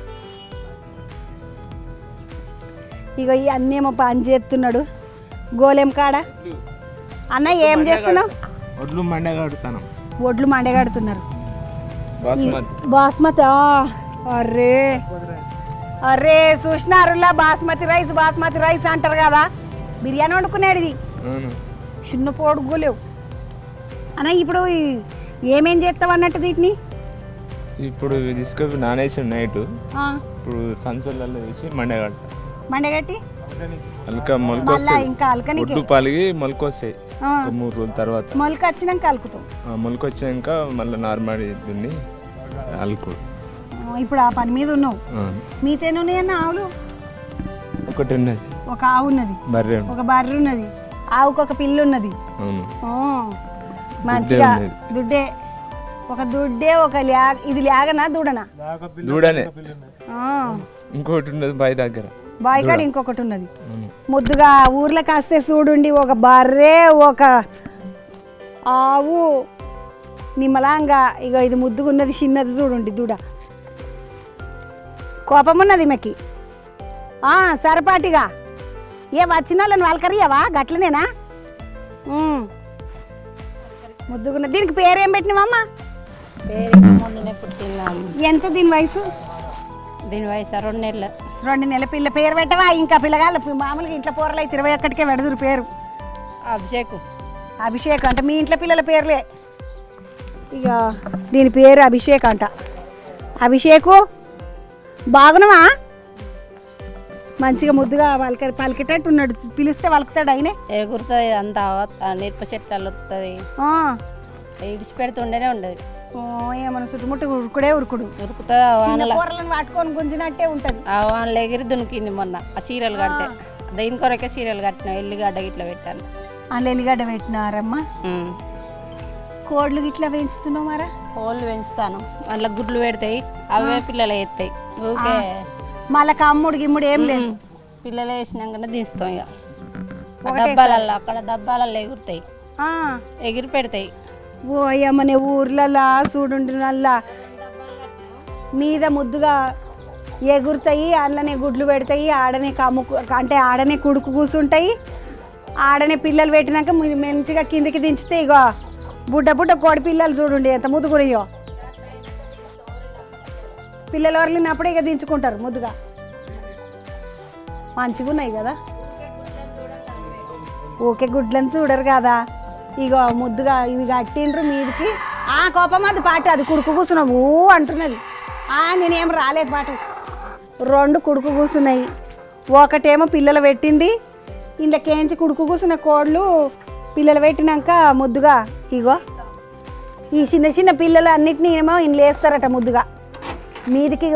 ఇగో ఈ అన్నేమో పని చేస్తున్నాడు గోలెం కాడ. అన్న ఏం చేస్తున్నావు? ఒడ్లు మండగడుతున్నాం. ఒడ్లు మండగడుతున్నారు. బాస్మతి. అరే అరే చూసినారులా బాస్మతి రైస్ అంటారు కదా, బిర్యానీ వండుకునేది ఇది. చిన్న పొడుగులేవు అన్న. ఇప్పుడు ఏమేం చేస్తావు అన్నట్టు వీటిని? ఇప్పుడు తీసుకొని నానేసి నైట్ ఇప్పుడు సంచులలో వేసి మండగట్టి మొలకొస్తాయి. ఇంకా అల్కని ఒడ్డు పాలిగి మొలకొస్తాయి 3 రోజుల తర్వాత. మొలక వచ్చినాక అలుకుతాం. మొలకొచ్చాక మళ్ళీ నార్మల్ దున్ని అలుకుడు. ఇప్పుడు ఆ పని మీద ఉన్నావు. మీతేనున్నాయన్న ఆవులు? ఒకటి ఉన్నది. ఒక ఆవు ఉన్నది, ఒక బర్రె ఉన్నది, ఆవుకు ఒక పిల్లి ఉన్నది. మంచిగా దుడ్డే, ఒక దుడ్డే, ఒక ఇది లేగనా దూడనా? దూడనే. ఇంకోటి ఉన్నది బావి దగ్గర, బావి కాడ ఇంకొకటి ఉన్నది. ముద్దుగా ఊర్లో కాస్తే చూడుండి, ఒక బర్రె ఒక ఆవు నిమ్మలాంగా. ఇగో ఇది ముద్దుగా ఉన్నది, చిన్నది చూడండి దూడ. కోపం ఉన్నది మెక్కి సరపాటిగా. ఏ వచ్చిన వాళ్ళని వాళ్ళకరియవా గట్లనేనా? ముద్దుగున్న. దీనికి పేరేం పెట్టినావమ్మా? ఎంత దీని వయసు? దీని వయసు 2 నెలలు. 2 నెలల పిల్ల. పేరు పెట్టవా? ఇంకా పిల్లగాళ్ళు మామూలుగా ఇంట్లో పోరలు అయితే 21కే పెడదురు పేరు. అభిషేక్ అంటే మీ ఇంట్లో పిల్లల పేర్లే. ఇక దీని పేరు అభిషేక్ అంట. అభిషేకు బాగునవా? మంచిగా ముద్దుగా పలికేటట్టు ఉన్నాడు. పిలిస్తే వలుకుతాడు అయినే. ఎగురుతుంది అంతా, నేర్ప చెట్లు అల్లుతుంది, ఇడిచి పెడుతుండేనే ఉండదు. ఏమన్నా చుట్టుముట్టు ఉరుకుడు కూరలను పట్టుకొని గుంజినట్టే ఉంటుంది. వానలు ఎగిరి దునికింది మొన్న ఆ చీరలు కడితే. దీని కొరకే చీరలు కట్టినా. ఎల్లిగడ్డ గిట్లా పెట్టాను. అందులో ఎల్లిగడ్డ పెట్టినారమ్మా. కోళ్ళు గిట్లా పెంచుతున్నావు మరా? కోళ్ళు పెంచుతాను. అందులో గుడ్లు పెడతాయి, అవే పిల్లలు వేస్తాయి. ఊకే మళ్ళీ కమ్ముడు గిమ్ముడు ఏం లేదు. పిల్లలు వేసినాకనే దించుతాం. ఇక డబ్బాలల్లో, అక్కడ డబ్బాలలో ఎగురుతాయి, ఎగిరి పెడతాయి. ఓ అమ్మనే ఊర్లలో చూడుంటున్నల్లా మీద ముద్దుగా ఎగురుతాయి, అందులోనే గుడ్లు పెడతాయి, ఆడనే అంటే ఆడనే కుడుకు కూర్చుంటాయి, ఆడనే పిల్లలు పెట్టినాక మంచిగా కిందికి దించితే ఇగో బుడ్డ కోడి పిల్లలు చూడండి ఎంత ముద్దుగున్నాయో. పిల్లలు వరలినప్పుడు ఇక దించుకుంటారు ముద్దుగా. మంచిగా ఉన్నాయి కదా. ఓకే గుడ్లను చూడరు కదా. ఇగో ముద్దుగా ఇవి కట్టిండ్రు మీదికి. కోపం అది పాట, అది కుడుకు కూర్చున్నావు అంటున్నది. నేనేం రాలేదు పాట. 2 కుడుకు కూర్చున్నాయి, ఒకటేమో పిల్లలు పెట్టింది. ఇంట్లోకేంచి కుడుకు కూర్చున్న కోళ్ళు పిల్లలు పెట్టినాక ముద్దుగా ఇగో ఈ చిన్న పిల్లలు అన్నిటినీ ఏమో ఇంట్లో వేస్తారట ముద్దుగా. మీదికి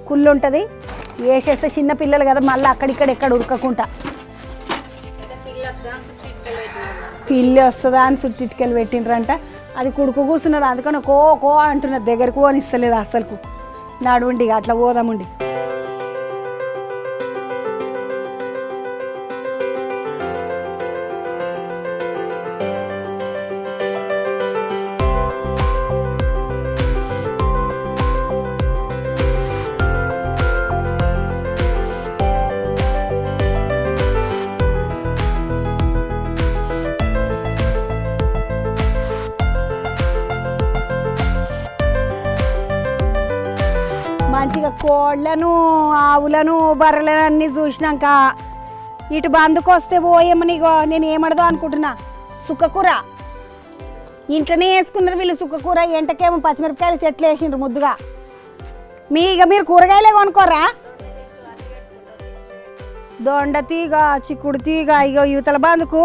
కుళ్ళు ఉంటుంది, వేసేస్తే చిన్న పిల్లలు కదా మళ్ళీ అక్కడిక్కడ ఎక్కడ ఉరకకుండా. పిల్లి వస్తుందా అని చుట్టిటికెళ్ళి పెట్టిండ్రంట. అది కుడుకు కూర్చున్నది, అందుకని కో అంటున్నది. దగ్గరకు పోనిస్తలేదు అసలుకు. నడుండి అట్లా పోదాముండి. కోళ్ళను ఆవులను బర్రెలను అన్నీ చూసినాక ఇటు బందుకొస్తే పోయేమనిగో నేను ఏమడదో అనుకుంటున్నా. సుక్కకూర ఇంట్లోనే వేసుకున్నారు వీళ్ళు. సుక్కకూర ఎంటకేమో పచ్చిమిరపకాయలు చెట్లు వేసిండ్రు ముద్దుగా. మీరు కూరగాయలే కొనుక్కోరా? దొండ తీగ, చిక్కుడు తీగ, ఇగో యువతల బందుకు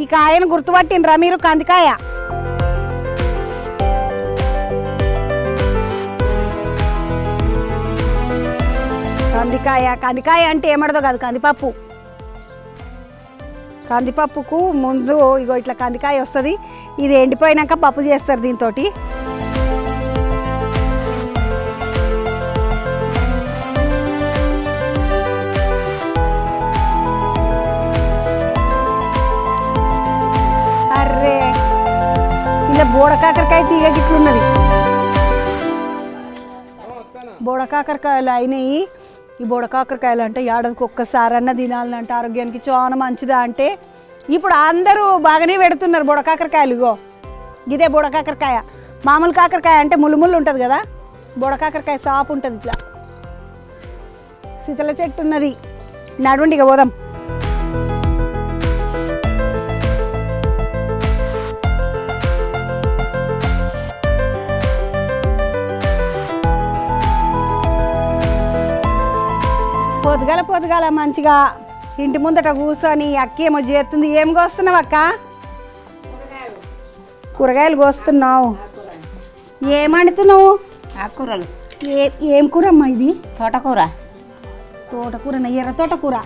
ఈ కాయను గుర్తుపట్టినరా మీరు? కందికాయ. కందికాయ అంటే ఏమడదో కాదు, కందిపప్పు. కందిపప్పుకు ముందు ఇగో ఇట్లా కందికాయ వస్తుంది. ఇది ఎండిపోయినాక పప్పు చేస్తారు దీంతో. అర్రే ఇలా బోడకాకరకాయ తీగ గిట్లున్నది. బోడకాకరకాయలు అయినాయి. ఈ బోడకాకరకాయలు అంటే ఏడాదికి ఒక్కసారన్నా తినాలంటే ఆరోగ్యానికి చాలా మంచిదా అంటే ఇప్పుడు అందరూ బాగానే పెడుతున్నారు బోడకాకరకాయలు. ఇగో ఇదే బోడకాకరకాయ. మామూలు కాకరకాయ అంటే ముళ్ళు ఉంటుంది కదా, బోడకాకరకాయ సాపు ఉంటుంది. ఇట్లా శీతల చెట్టు ఉన్నది. నడుండి ఇక పోదాం. పొద్దుగాల మంచిగా ఇంటి ముందట కూర్చొని అక్కేమో చేస్తుంది. ఏం కోస్తున్నావు అక్క? కూరగాయలు కోస్తున్నావు. ఏం వండుతున్నావు? ఆకుకూరలు. ఏం కూర అమ్మా ఇది? తోటకూర. తోటకూర? ఎర్ర తోటకూర.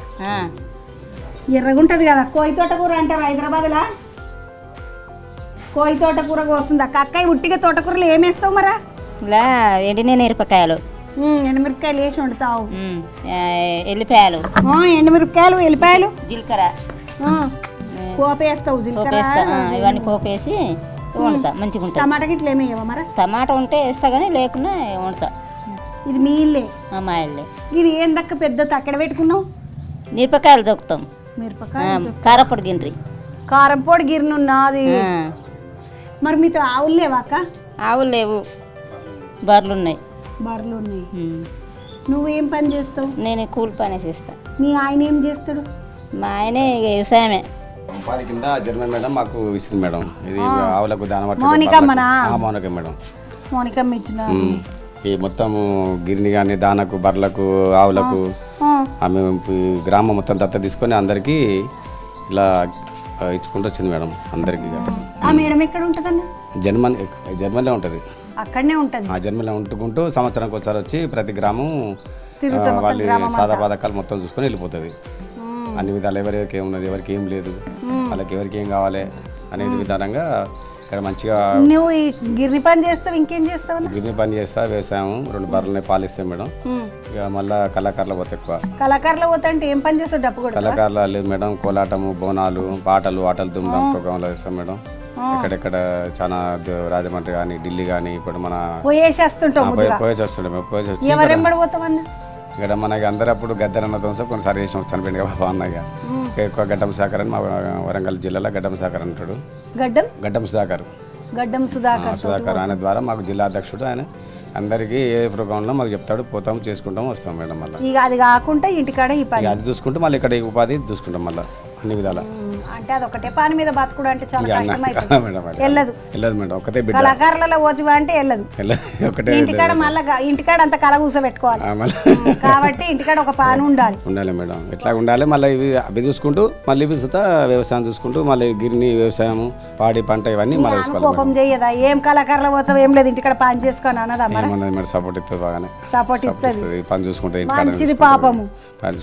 ఎర్రగుంటుంది కదా, కోయి తోటకూర అంటారు హైదరాబాద్లో. కోయి తోటకూర కోస్తుంది అక్క. అక్క ఉట్టిగా తోటకూరలు ఏమేస్తావు మరా? ఇలా ఎండిన మిరపకాయలు, ఎండుమిరపకాయలు వేసి వండుతావు. ఎల్లిపాయలు, ఎండుమిరపకాయలు, ఎల్లిపాయలు, జీలకర్ర పోపేస్తావు. జీలకర్ర ఇవన్నీ పోపేసి వండుతా, మంచిగా ఉంటుంది. టమాటా గిట్ల ఏమేయవా మరి? టమాటా ఉంటే వేస్తా కానీ లేకుండా వండుతా. ఇది మీ ఇల్లే? మా ఇల్లే. ఇది ఏం దక్క పెద్ద తక్కడ పెట్టుకున్నావు? మిరపకాయలు దొక్కుతాం. మిరపకాయలు, కారపొడి గిన్నె. కారం పొడి గిన్నె ఉన్నది. మరి మీతో ఆవులు లేవా అక్క? ఆవులు లేవు, బర్రెలు ఉన్నాయి. బర్రెలు ఉన్నాయి. నువ్వేం పని చేస్తావు? నేను కూలి పని చేస్తా. మీ ఆయన ఏం చేస్తాడు? మా ఆయనే వ్యవసాయమే. ఉపాధి కింద జర్మన్ మేడం మాకు ఇస్తుంది మేడం. ఇది ఆవులకు దాన మోనికమ్మనా? Monica madam. మోనికమ్మ ఇచ్చిన ఈ మొత్తం గిరిని కానీ దానకు, బర్రెలకు, ఆవులకు ఆమె గ్రామం మొత్తం దత్త తీసుకొని అందరికీ ఇలా ఇచ్చుకుంటూ వచ్చింది మేడం అందరికీ. ఆ మేడం ఎక్కడ ఉంటుందన్న? జర్మన్లో ఉంటుంది. అక్కడనే ఉంటుంది. ఆ జర్మన్లో ఉంటుకుంటూ సంవత్సరానికి ఒకసారి వచ్చి ప్రతి గ్రామం వాళ్ళ సాదా పథకాలు మొత్తం చూసుకొని వెళ్ళిపోతుంది. అన్ని విధాలు ఎవరికి ఏమున్నది, ఎవరికి ఏం లేదు, వాళ్ళకి ఎవరికి ఏం కావాలి అనేది విధానంగా ఇక్కడ మంచిగా. నువ్వు ఈ గిర్ని పని చేస్తావు, ఇంకేం చేస్తావు? గిర్ని పని చేస్తా, వ్యవసాయం, 2 బర్రెలని పాలిస్తాం మేడం. ఇక మళ్ళీ కళాకారులు పోతే ఎక్కువ. కళాకారులు పోతా అంటే ఏం పని చేస్తావు? డప్పు కూడా? కళాకారులు లేదు మేడం, కోలాటము, బోనాలు, పాటలు, ఆటలు దుమ్దాం ప్రోగ్రాంలో ఇస్తాం మేడం. ఎక్కడెక్కడ చాలా రాజమండ్రి కానీ, ఢిల్లీ కానీ, ఇప్పుడు మన పోయేసి వస్తుండే మేము. పోయేసి వచ్చి ఇక్కడ మనకి అందరూ అప్పుడు గద్దరన్నతో కొన్నిసారి చేసిన చనిపోయింది కదా బాబా అన్నయ్య. ఎక్కువ గడ్డం సుధాకర్ అని మా వరంగల్ జిల్లాలో గడ్డం సుధాకర్ అంటాడు. గడ్డం సుధాకర్ ఆయన ద్వారా మాకు జిల్లా అధ్యక్షుడు. ఆయన అందరికీ ఏ ప్రోగ్రాంలో మాకు చెప్తాడు, పోతాం, చేసుకుంటాం, వస్తాం మేడం. మళ్ళీ అది కాకుండా ఇంటికాడ అది చూసుకుంటూ మళ్ళీ ఇక్కడ ఉపాధి చూసుకుంటాం మళ్ళీ అన్ని విధాలా. అంటే అది ఒకటే పని మీద బతుకుడు అంటే చాలా కష్టమైతుంది. వెళ్ళదు మేడం, ఒకటే బిడ్డ. కళాకారులలో పోతివా అంటే వెళ్ళదు. ఇంటికాడ మళ్ళీ ఇంటికాడ అంత కళ కూర్చోబెట్టుకోవాలి కాబట్టి ఇంటికాడ ఒక పని ఉండాలి మేడం. ఎట్లా ఉండాలి మళ్ళీ అవి చూసుకుంటూ మళ్ళీ ఇవి సుతా వ్యవసాయం చూసుకుంటూ మళ్ళీ గిరిని, వ్యవసాయం, పాడి పంట ఇవన్నీ మళ్ళీ చూసుకోవాలి. కోపం చేయదా? ఏం కళాకారులు పోతావు, ఏం లేదు ఇంటికాడ పని చేసుకొని అన్నదా? మేడం సపోర్ట్ ఇస్తుంది, బాగానే సపోర్ట్ ఇస్తుంది. పని చూసుకుంటే మంచిది పాపము.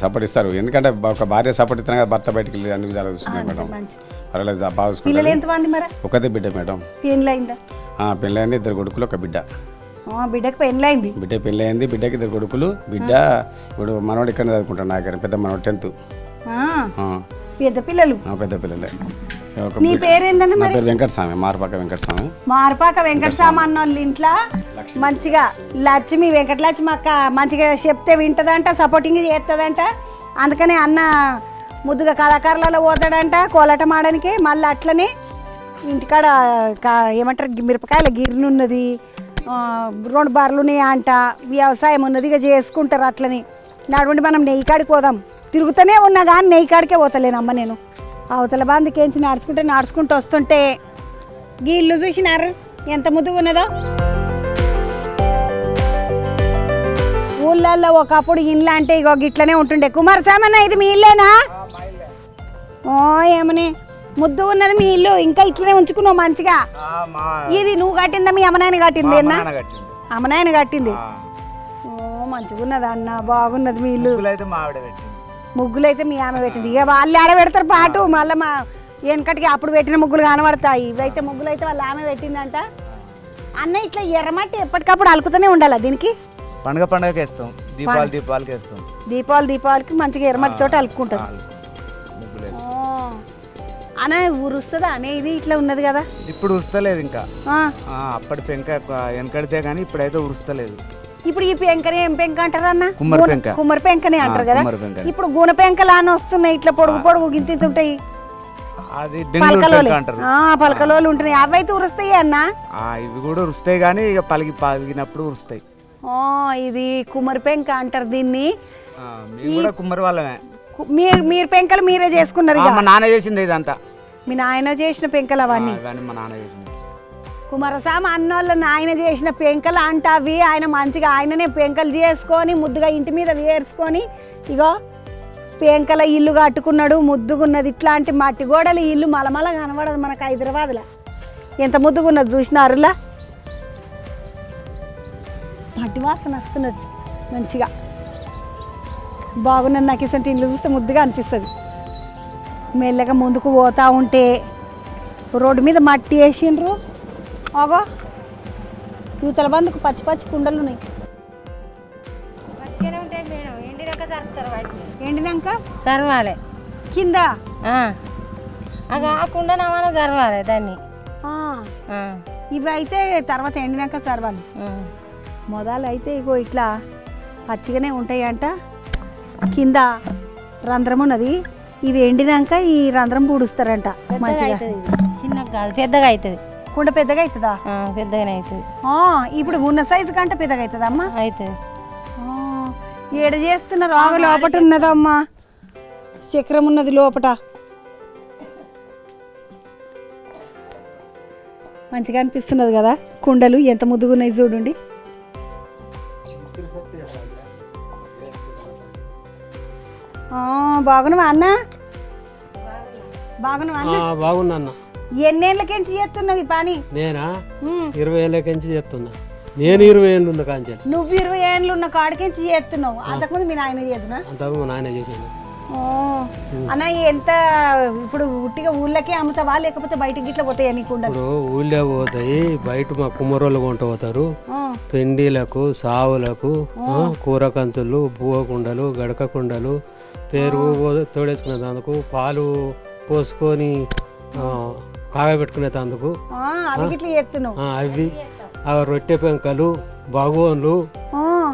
సపోర్ట్ ఇస్తారు. ఎందుకంటే ఒక భార్య సపోర్ట్ ఇస్తున్నా కదా, భర్త బయటకు వెళ్ళి అన్ని విధాలు చూసుకున్నాయి మేడం. పర్వాలేదు, బాగా చూసుకుంటారు. ఒకటే బిడ్డ మేడం. పెళ్ళైంది, 2 కొడుకులు, 1 బిడ్డ. బిడ్డకి పెళ్ళైంది. బిడ్డకి 2 కొడుకులు, బిడ్డ. ఇప్పుడు మనవాడు ఇక్కడ చదువుకుంటాడు నా దగ్గర. పెద్ద మనవాడు 10th. పెద్ద పిల్లలు. పెద్ద పిల్లలే. నీ పేరేందండి? నా పేరు వెంకటస్వామి, మారపాక వెంకటస్వామి. మారపాక వెంకటస్వామి అన్నోళ్ళ ఇంట్లో మంచిగా లక్ష్మి, వెంకటలక్ష్మి అక్క మంచిగా చెప్తే వింటదంట, సపోర్టింగ్ చేస్తుందంట. అందుకనే అన్న ముద్దుగా కళాకారులలో పోతాడంట కోలాటం ఆడడానికి. మళ్ళీ అట్లనే ఇంటికాడ ఏమంటారు మిరపకాయల గిర్ని ఉన్నది, రెండు బర్రెలు ఉన్నాయి అంట, వ్యవసాయం ఉన్నది ఇక చేసుకుంటారు అట్లని. నడువండి మనం నెయ్యి కాడికి పోదాం. తిరుగుతూనే ఉన్నా కానీ నెయ్యి కాడికే పోతలేనమ్మ నేను. అవతల బందికేంచి నడుచుకుంటూ వస్తుంటే ఈ ఇల్లు చూసినారు ఎంత ముద్దుగా ఉన్నదో. ఊళ్ళల్లో ఒకప్పుడు ఇండ్లు అంటే ఇగో గిట్లనే ఉంటుండే. కుమారస్వామి ఇది మీ ఇల్లేనా? ఓ ఏమని ముద్దు ఉన్నది మీ ఇల్లు, ఇంకా ఇట్లనే ఉంచుకున్నావు మంచిగా. ఇది నువ్వు కట్టిందా మీ అమ్మనాయన కట్టింది? అమ్మనాయన కట్టింది. ఓ మంచిగా ఉన్నది అన్న, బాగున్నది మీ ఇల్లు. ముగ్గులు అయితే మీ ఆమె పెట్టింది. ఇక వాళ్ళు ఆడ పెడతారు పాటు, మళ్ళీ మా వెనకటికి అప్పుడు పెట్టిన ముగ్గులు కనబడతాయి. ఇవైతే ముగ్గులు అయితే వాళ్ళు ఆమె పెట్టిందంట. అన్న ఇట్లా ఎర్రమట్టి ఎప్పటికప్పుడు అలుకుతూనే ఉండాలా దీనికి? పండగకి వేస్తాం, దీపావళికి వేస్తాం. దీపావళికి మంచిగా ఎర్రమట్టితోటి అలుక్కుంటారు. అన్న ఊరుస్తుందా అనే ఇది ఇట్లా ఉన్నది కదా? ఇప్పుడు ఉరుస్తలేదు ఇంకా. అప్పటి పెంక వెనకడితే కానీ ఇప్పుడైతే ఉరుస్తలేదు. ఇప్పుడు ఈ పెంకనే ఏం పెంక అంటారు అన్న? కుమ్మరి పెంకనే అంటారు కదా. పెంక. ఇప్పుడు గుణ పెంకలు అని వస్తున్నాయి, ఇట్లా పొడుగు గింత ఉంటాయి. అది పలకలోలు ఉంటున్నాయి, అవి అయితే ఉరుస్తాయి అన్న. ఇవి కూడా ఉరుస్తాయి కానీ ఇక పలిగినప్పుడు ఉరుస్తాయి. ఇది కుమ్మరి పెంక అంటారు దీన్ని. కుమ్మరి వాళ్ళమే. మీరు పెంకలు మీరే చేసుకున్నారు? మా నాన్న చేసింది ఇదంతా. మీ నాయన చేసిన పెంకలు అవన్నీ? మా నాన్న చేసింది. కుమారస్వామి అన్నోళ్ళ నాయన చేసిన పెంకలు అంట అవి. ఆయన మంచిగా ఆయననే పెంకలు చేసుకొని ముద్దుగా ఇంటి మీద వేర్చుకొని ఇగో పెంకల ఇల్లు కట్టుకున్నాడు, ముద్దుగున్నది. ఇట్లాంటి మట్టి గోడల ఇల్లు మలమల కనబడదు మనకు హైదరాబాద్లో. ఎంత ముద్దుగున్నది చూసినారులా, మట్టి వాసన వస్తున్నది మంచిగా బాగున్నది. నాకు ఇసంటి ఇల్లు చూస్తే ముద్దుగా అనిపిస్తుంది. మెల్లగా ముందుకు పోతూ ఉంటే రోడ్డు మీద మట్టి వేసిండ్రు. అగో యువతల బందుకు పచ్చి పచ్చి కుండలు ఉన్నాయి. ఎండినాక సర్వాలే కింద ఆ కుండ నమాన సర్వాలే దాన్ని. ఇవి అయితే తర్వాత ఎండినాక సర్వాలి. మొదలు అయితే ఇగో ఇట్లా పచ్చిగానే ఉంటాయి అంట. కింద రంధ్రం ఉన్నది. ఇవి ఎండినాక ఈ రంధ్రం పూడుస్తారంట మంచిగా. చిన్నగా కాదు, పెద్దగా అవుతుంది. కుండ పెద్దగా అవుతుందా? పెద్దగానే అవుతుంది. ఇప్పుడు ఉన్న సైజు కంటే పెద్దగా అవుతుంది అమ్మా? అవుతుంది. ఏడ చేస్తున్నారు? ఆగ లోపట ఉన్నదమ్మా, చక్రం ఉన్నది లోపట. మంచిగా అనిపిస్తున్నది కదా కుండలు, ఎంత ముద్దుగున్నాయి చూడండి. బాగున్నావా అన్న? బాగున్నా అన్న. ఎన్నేళ్ళకించి చేస్తున్నావు ఈ పని? నేనా 20 ఏళ్ళకించి చేస్తున్నా. నేను 20 ఏళ్ళు ఉన్న కాంచె. నువ్వు 20 ఏళ్ళు ఉన్న కాడికించి చేస్తున్నావు. అంతకుముందు మీ నాయన చేస్తున్నా? అంతకుముందు నాయన చేసాను. అన్న ఎంత ఇప్పుడు ఉట్టిగా ఊళ్ళకే అమ్ముతావా లేకపోతే బయటకి గిట్లా పోతాయా నీ కుండలు? ఇప్పుడు ఊళ్ళో పోతాయి, బయట మా కుమ్మరోళ్ళు కొంట పోతారు. పెండీలకు, సావులకు, కూర కంచులు, బువ్వ కుండలు, గడక కుండలు, పెరుగు తోడేసుకునేందుకు, పాలు పోసుకొని కాగబెట్టుకునేందుకు అవి, రొట్టె పెంకలు, బాగోన్లు,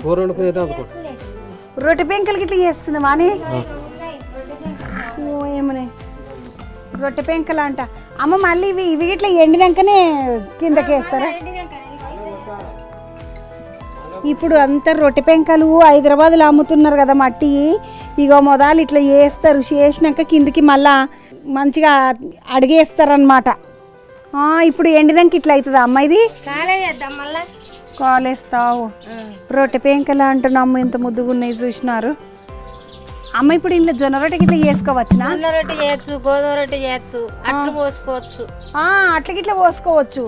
కూర వండుకునేందుకు. రొట్టె పెంకలు గిట్లా చేస్తున్నావా అని? ఏమని రొట్టె పెంకలు అంట అమ్మ. మళ్ళీ ఇవి గిట్లా ఎండినాకనే కిందకి వేస్తారా? ఇప్పుడు అంతా రొట్టె పెంకలు హైదరాబాద్లో అమ్ముతున్నారు కదా మట్టి. ఇగో మొదలు ఇట్లా చేస్తారు, చేసినాక కిందికి మళ్ళా మంచిగా అడిగేస్తారనమాట. ఇప్పుడు ఎండినాక ఇట్లా అవుతుందా అమ్మ? ఇది కాలేస్తావు. రొట్టె పెంకలు అంటున్నాము, ఇంత ముద్దుగా ఉన్నాయి చూసినారు అమ్మ. ఇప్పుడు ఇంట్లో జొన్న రొట్టె గిట్లా చేసుకోవచ్చు? జొన్న రొట్టె చేయొచ్చు, గోధుమ రొట్టె చేయొచ్చు, అట్లు పోసుకోవచ్చు. అట్ల గిట్లా పోసుకోవచ్చు.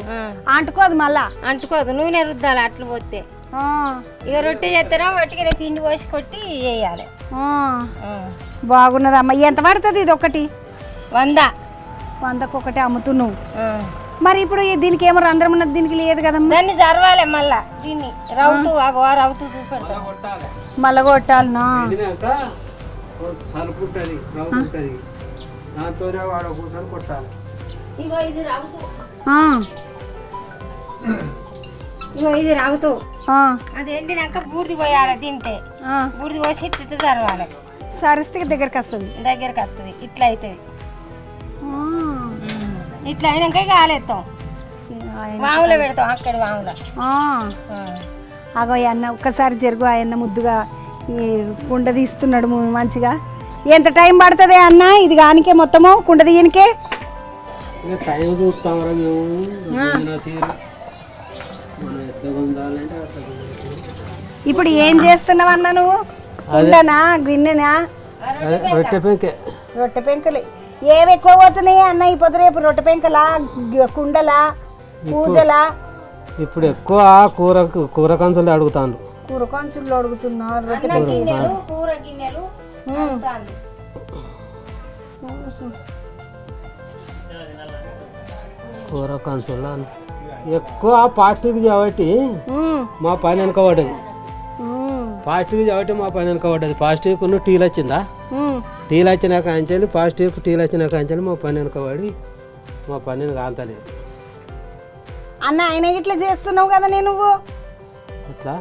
అంటుకోదు మళ్ళా? అంటుకోదు, నూనె రుద్దాలి అట్లు పోతే. ఇక రొట్టె చేస్తేనే వట్టిగా పిండి పోసి కొట్టి వేయాలి. బాగున్నదమ్మా. ఎంత పడుతుంది ఇది? ఒకటి 100. ఒకటి అమ్ముతున్నావు. మరి ఇప్పుడు దీనికి ఏమో రంధ్రం ఉన్నది, దీనికి లేదు కదమ్మా? దాన్ని జరవాలి మళ్ళా, దీన్ని రౌతు రౌతు చూపెడతాను. మళ్ళా కొట్టాలనా? ఇగో ఇది రౌతు. ఇగో ఇది రౌతు. అది ఎండినాక బూడిది పోయాలి. తింటే బూడిది పోసి ఇట్లా జరవాలి. సరిస్తే దగ్గరికి వస్తుంది. ఇట్లా అవుతుంది. ఇట్లా అయినాక కాలేస్తాం. వాములో పెడతాం అక్కడ వాములో. అగో అన్న ఒక్కసారి జరుగు ఆయన ముద్దుగా ఈ కుండ తీస్తున్నాడు మంచిగా. ఎంత టైం పడుతుంది అన్న ఇది కానికే మొత్తము కుండ తీయనికే? టైం చూస్తామరా మేము. ఇప్పుడు ఏం చేస్తున్నావు అన్న నువ్వు? కుండనా గిన్నెనా? రొట్టె పెంకలు. ఏవి ఎక్కువ పోతున్నాయి అన్న ఈ పొద్దు రేపు? రొట్టె పెంకలా, కుండలా, పూజలా? ఇప్పుడు ఎక్కువ కూర కంచులు అడుగుతాను. కూర కంచులు అడుగుతున్నారు. గిన్నెలు కూర గిన్నెలు కూర కంచులు ఎక్కువ పాస్టిక్ కాబట్టి మా పని వెనకబడ్డది. పాస్టిక్ కాబట్టి మా పని వెనకబడ్డది. పాస్టిక్ టీలు వచ్చిందా? టీలు వచ్చిన కాంచెలు పాస్టిక్ టీలు వచ్చిన కాంచెలు మా పని వెనకబడి మా పని కాంతలేదు. అన్న ఆయన ఇట్లా చేస్తున్నావు కదా నువ్వు? అట్లా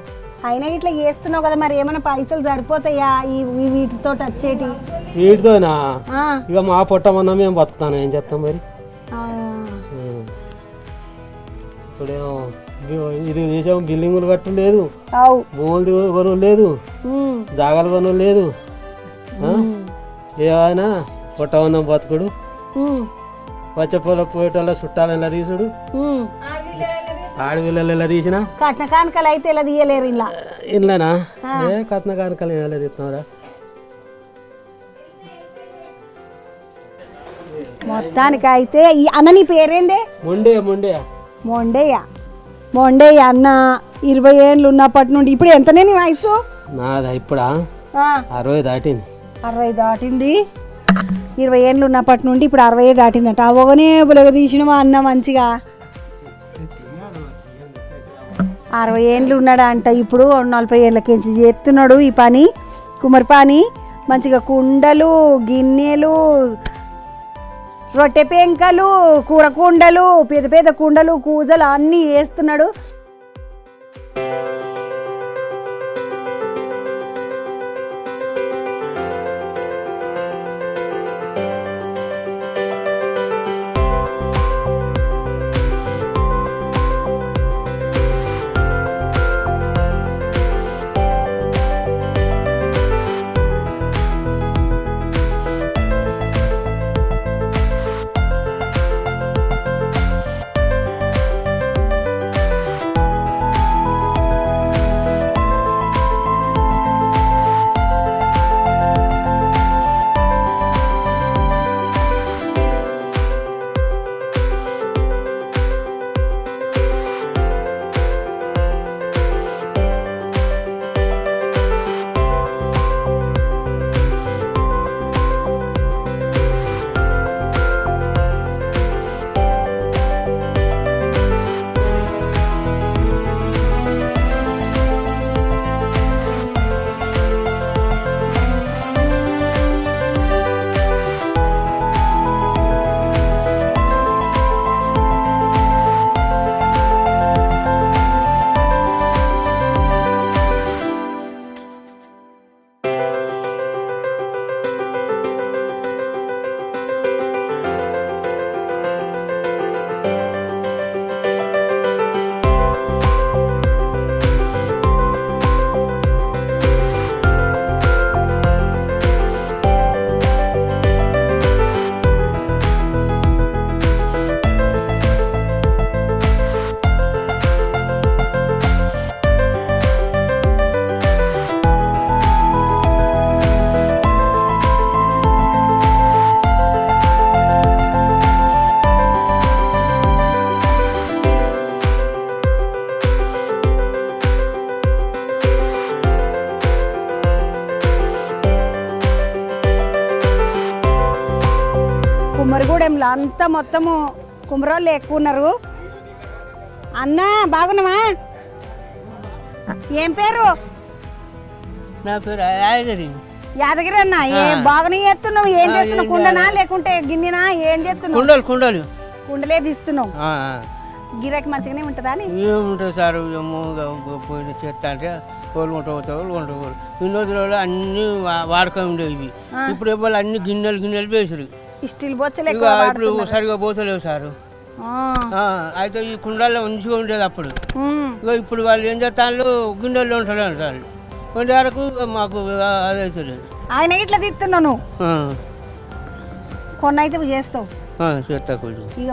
ఆయన ఇట్లా చేస్తున్నావు కదా, మరి ఏమైనా పైసలు సరిపోతాయా ఈ వీటితో వచ్చేటి? వీటితోనా? ఇక మా పొట్టమన్నా మేము బతుకుతాను, ఏం చేస్తాం మరి. ఇప్పుడేమో ఇది చేసాము, బిల్డింగులు కట్టు లేదు, భూములు కొనుగోలు లేదు, జాగాలు కొనుగోలు లేదు. ఏమైనా పొట్టమన్నం బతుకుడు, వచ్చే పొలకు పోయేటోళ్ళ చుట్టాలు ఎలా తీసుడు, ఆడపిల్లలు ఎలా తీసిన కట్న కానుకలు అయితే ఇలా తీయలేరు ఇలా. ఇలానా? ఏ కట్న కానుకలు ఎలా తీస్తున్నారా? మొత్తానికి అయితే ఈ అన్న నీ పేరేందే? మొండయ్య అన్న 20 ఏళ్ళు ఉన్నప్పటి నుండి ఇప్పుడు ఎంతనే నీ వయసు? నాదా ఇప్పుడా 60 దాటింది. 60 దాటింది. 20 ఏళ్ళు ఉన్నప్పటి నుండి ఇప్పుడు 60 దాటిందంట. అవగానే బులగ తీసినవా అన్న మంచిగా? 60 ఏళ్ళు ఉన్నాడా అంట. ఇప్పుడు 40 ఏళ్ళకించి చేస్తున్నాడు ఈ పని, కుమ్మరి పని. మంచిగా కుండలు, గిన్నెలు, రొట్టె పెంకలు, కూర కుండలు, పెద్ద పెద్ద కుండలు, కూజలు అన్నీ వేస్తున్నాడు. కుమ్మరిగూడెంలో అంతా మొత్తము కుమ్మరోళ్ళు ఎక్కువ ఉన్నారు. అన్న బాగున్నావా? ఏం పేరు? నా పేరు యాదగిరి. యాదగిరి అన్న. బాగానే చేస్తున్నావు. ఏం చేస్తున్నావు? కుండనా లేకుంటే గిన్నెనా? ఏం చేస్తున్నావు? కుండలు కుండలే తీస్తున్నావు. గిరాకీ మంచిగానే ఉంటుందా? ఏముంటుంది సార్, పోయిన చేస్తా అంటే వాళ్ళు కొంటారు. ఇన్ని రోజులలో అన్ని వాడకం ఉండేవి. ఇప్పుడు ఇవాళ అన్ని గిన్నెలు వేసారు. స్టీల్ బొచ్చలు ఇప్పుడు సరిగా పోతలేవు సార్. అయితే ఈ కుండల్లో మంచిగా ఉండేది అప్పుడు. ఇగో ఇప్పుడు వాళ్ళు ఏం చేస్తాను గిన్నెల్లో ఉంటాడు అంటారు. కొంచెం వరకు మాకు అదైతే ఆయన ఇట్లా తీస్తున్నాను కొన్ని అయితే చేస్తావు చేస్తా కొంచెం. ఇక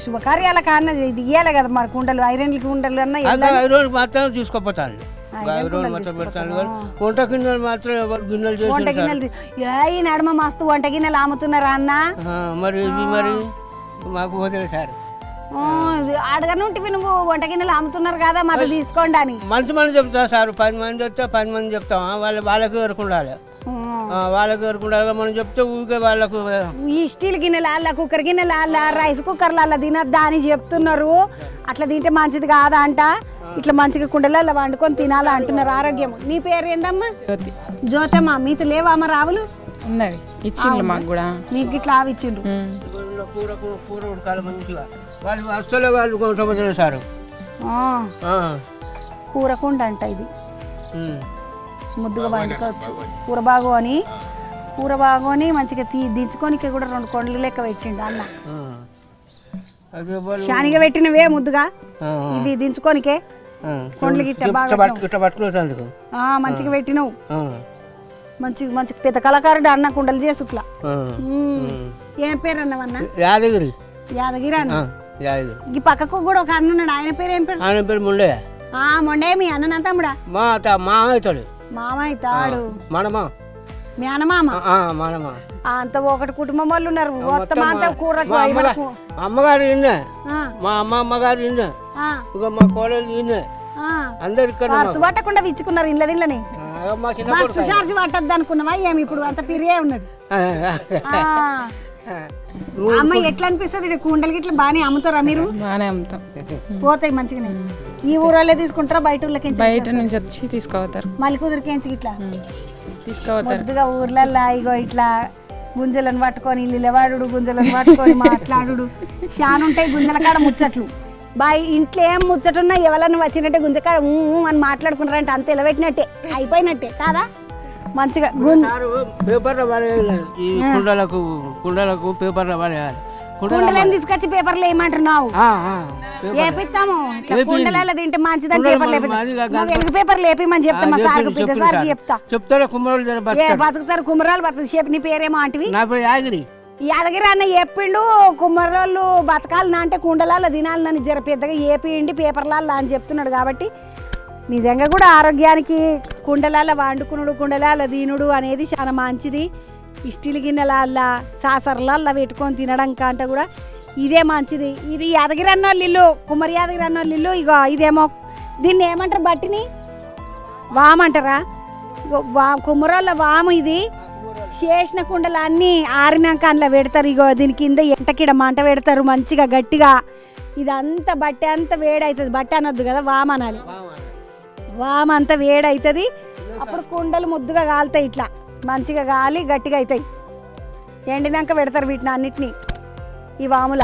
శుభకార్యాల కారణ ఇది ఇవ్వాలి కదా మరి కుండలు ఐరన్లకి కుండలు అన్న ఐరన్ మాత్రం తీసుకుపోతాను. ఐరన్ మాత్రం పెడతాను కానీ వంట గిన్నెలు మాత్రం ఎవరు గిన్నెలు చేసి వంట గిన్నెలు ఈ నడుమ మస్తు వంట గిన్నెలు అమ్ముతున్నారా అన్న? మరి ఇవి మరి మాకు వదిలే సార్ అడగనుంటివి నువ్వు వంట గిన్నెలు అమ్ముతున్నారు కదా మాకు తీసుకోండి అని. మంది చెప్తా సార్, 10 మంది వస్తే 10 మంది చెప్తాం. వాళ్ళకి వరకు ఉండాలి, వాళ్ళకి వరకు ఉండాలి. మనం చెప్తే ఊరికే వాళ్ళకు ఈ స్టీల్ గిన్నెల కుక్కర్ గిన్నెల రైస్ కుక్కర్ల తినద్దా అని చెప్తున్నారు. అట్లా తింటే మంచిది కాదా అంట. ఇట్లా మంచిగా కుండలలో వండుకొని తినాలా అంటున్నారు. ఆరోగ్యం. నీ పేరు ఏందమ్మా? జ్యోతమ్మ. మీతో లేవా అమ్మ రావులు? ఉన్నది, ఇచ్చిండ్రు మాకు కూడా. మీకు ఇట్లా ఆవి ఇచ్చిండ్రు. కూర ఉడకాలి మంచిగా. వాళ్ళు అసలు వాళ్ళు కొంచెం సార్ కూరకుండా అంట ఇది ముద్దుగా వండుకోవచ్చు. కూర బాగోని మంచిగా దించుకొని కూడా 2 కొండలు లెక్క పెట్టిండు అన్న. శానిగా పెట్టినవే ముద్దుగా ఇవి దించుకోనికే కొండలు గిట్ట మంచిగా పెట్టినవు. మంచి పెద్ద కళాకారుడు అన్న కుండలు చేసుట్లా. ఏం పేరు అన్నవన్నా? యాదగిరి. యాదగిరి అన్న. ఈ పక్కకు కూడా ఒక అన్న ఉన్నాడు. ఆయన పేరు ఏం పేరు? ఆయన పేరు మొండే. మొండే. మీ అన్న తమ్ముడా? మామ అవుతాడు. మామ అవుతాడు. మనమా మీ అన్నమామ? మనమా. అంత ఒకటి కుటుంబం వాళ్ళు ఉన్నారు. మొత్తం అంతా కూరకు అమ్మగారు ఇన్నే, మా అమ్మగారు ఇన్నే, ఇక మా కోడలు ఇన్నే. అందరు పట్టకుండా ఇచ్చుకున్నారు ఇళ్ళ దీళ్ళని. చార్జ్ పట్టద్దు అనుకున్నావా ఏమి? ఇప్పుడు అంత పిరియే ఉన్నది. అమ్మ ఎట్లా అనిపిస్తుంది? కుండలకి ఇట్లా బాగానే అమ్ముతారా మీరు? బాగానే అమ్ముతాం. పోతాయి మంచిగానే. ఈ ఊరోళ్ళే తీసుకుంటారా బయట ఊళ్ళకి? బయట నుంచి వచ్చి తీసుకోతారు. మళ్ళీ కుదిరికేంచి ఇట్లా తీసుకోతారు. కొద్దిగా ఊర్లల్లో ఇగో ఇట్లా గుంజలను పట్టుకొని నిలవాడు, గుంజలను పట్టుకొని మాట్లాడు చాలా ఉంటాయి. గుంజల కాడ ముచ్చట్లు ఇంట్లో ఏం ముచ్చటున్నా ఎవరన్నా వచ్చినట్టే గుంజకాడ అని మాట్లాడుకున్నారంటే అంత ఎలబెట్టినట్టే అయిపోయినట్టే కాదా? మంచిగా పేపర్లో పడేయాలి. ఈ కుండలకు పేపర్లో పడేయాలి. కుండలను తీసుకొచ్చి పేపర్లు వేయమంటున్నావు? వేపిస్తాము. కుండలలో తింటే మంచిదని పేపర్లు వేపి పేపర్లు వేపిమని చెప్తా. మా సార్కి పెద్ద సార్కి చెప్తా. చెప్తారా కుమ్మరాలు బతుకుతారు. కుమ్మరాలు బతుకు చెప్పి నీ పేరేమో అంటివి? నా పేరు యాదగిరి. యాదగిరి అన్న చెప్పిండు. కుమ్మరోళ్ళు బతకాలన్నా అంటే కుండలలో తినాలని జర పెద్దగా ఏపిండి పేపర్లలో అని చెప్తున్నాడు. కాబట్టి నిజంగా కూడా ఆరోగ్యానికి కుండలలో వండుకునుడు, కుండలలో తినుడు అనేది చాలా మంచిది. స్టీల్ గిన్నెలల్లా సాసర్లల్లా పెట్టుకొని తినడం కంటే కూడా ఇదే మంచిది. ఇది యాదగిరి అన్న వాళ్ళ ఇల్లు, కుమ్మరి యాదగిరి అన్న వాళ్ళ ఇల్లు. ఇగో ఇదేమో దీన్ని ఏమంటారు? బట్టిని వామంటారా? కుమ్మరోళ్ళ వాము. ఇది చేసిన కుండలు అన్నీ ఆరినాక అందులో పెడతారు. ఇగో దీని కింద ఎంటకిడ మంట పెడతారు మంచిగా గట్టిగా. ఇదంతా బట్ట అంతా వేడవుతుంది. బట్ట అనొద్దు కదా, వామ అనాలి. వామ అంతా వేడవుతుంది. అప్పుడు కుండలు ముద్దుగా కాలుతాయి. ఇట్లా మంచిగా గాలి గట్టిగా అవుతాయి. ఎండినాక పెడతారు వీటిని అన్నిటినీ. ఈ వాముల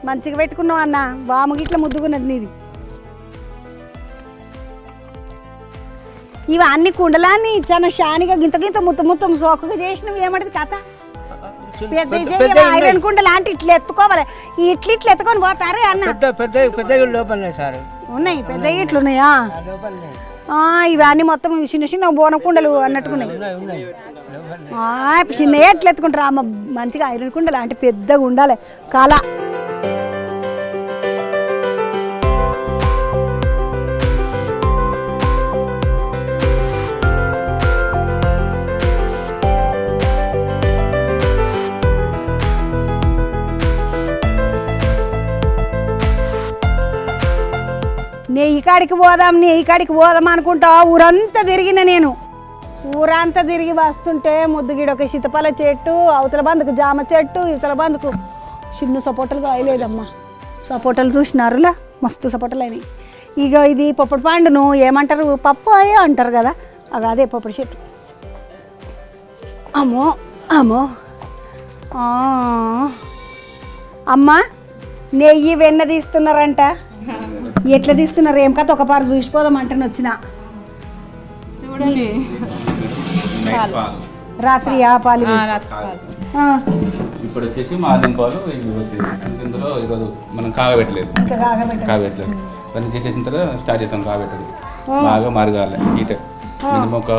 మంచిగా పెట్టుకున్నావు అన్న. వాము గిట్లా ముద్దుగున్నది నీది. ఇవి అన్ని కుండలాన్ని చాలా షానిగా గింత గింత మొత్తం సోకుగా చేసినవి. ఏమంటది కథ? పెద్ద ఐరన్ కుండ లాంటి ఇట్లా ఎత్తుకోవాలి. ఇట్లా ఎత్తుకొని పోతారే అన్న. ఉన్నాయి పెద్ద ఇట్లు ఉన్నాయా? ఇవన్నీ మొత్తం చిన్న బోనం కుండలు అన్నట్టుకున్నాయి. చిన్న ఎట్లా ఎత్తుకుంటారా? మంచిగా ఐరన్ కుండలు అంటే పెద్దగా ఉండాలి కాల. నెయ్యి కాడికి పోదాం అనుకుంటా ఊరంతా తిరిగిన నేను. ఊరంతా తిరిగి వస్తుంటే ముద్దుగిడ ఒక సీతపల చెట్టు, అవతల బందుకు జామ చెట్టు, ఇవతల బందుకు చిన్న సపోటలు కాయలేదమ్మా. సపోటలు చూసినారులా మస్తు సపోటలు అయినాయి. ఇక ఇది పొప్పడి పండును ఏమంటారు? పప్పు అయ్యో అంటారు కదా, అవి అదే పొప్పడి చెట్టు. అమ్మో అమ్మ నెయ్యి వెన్న తీస్తున్నారంట. ఎట్లా తీస్తున్నారు ఏం కథ? ఒక పారు చూసిపోదాం అంటని వచ్చిన. రాత్రి పాలు ఇప్పుడు వచ్చేసి మాదిన పాలు ఇవి వచ్చేసి ఇందులో ఈరోజు మనం కాగబెట్టలేదు కాగబెట్టలేదు ఇవన్నీ చేసేసిన తర్వాత స్టార్ట్ చేస్తాం కాగబెట్టదు బాగా మరగాలి హీటర్ మినిమం ఒక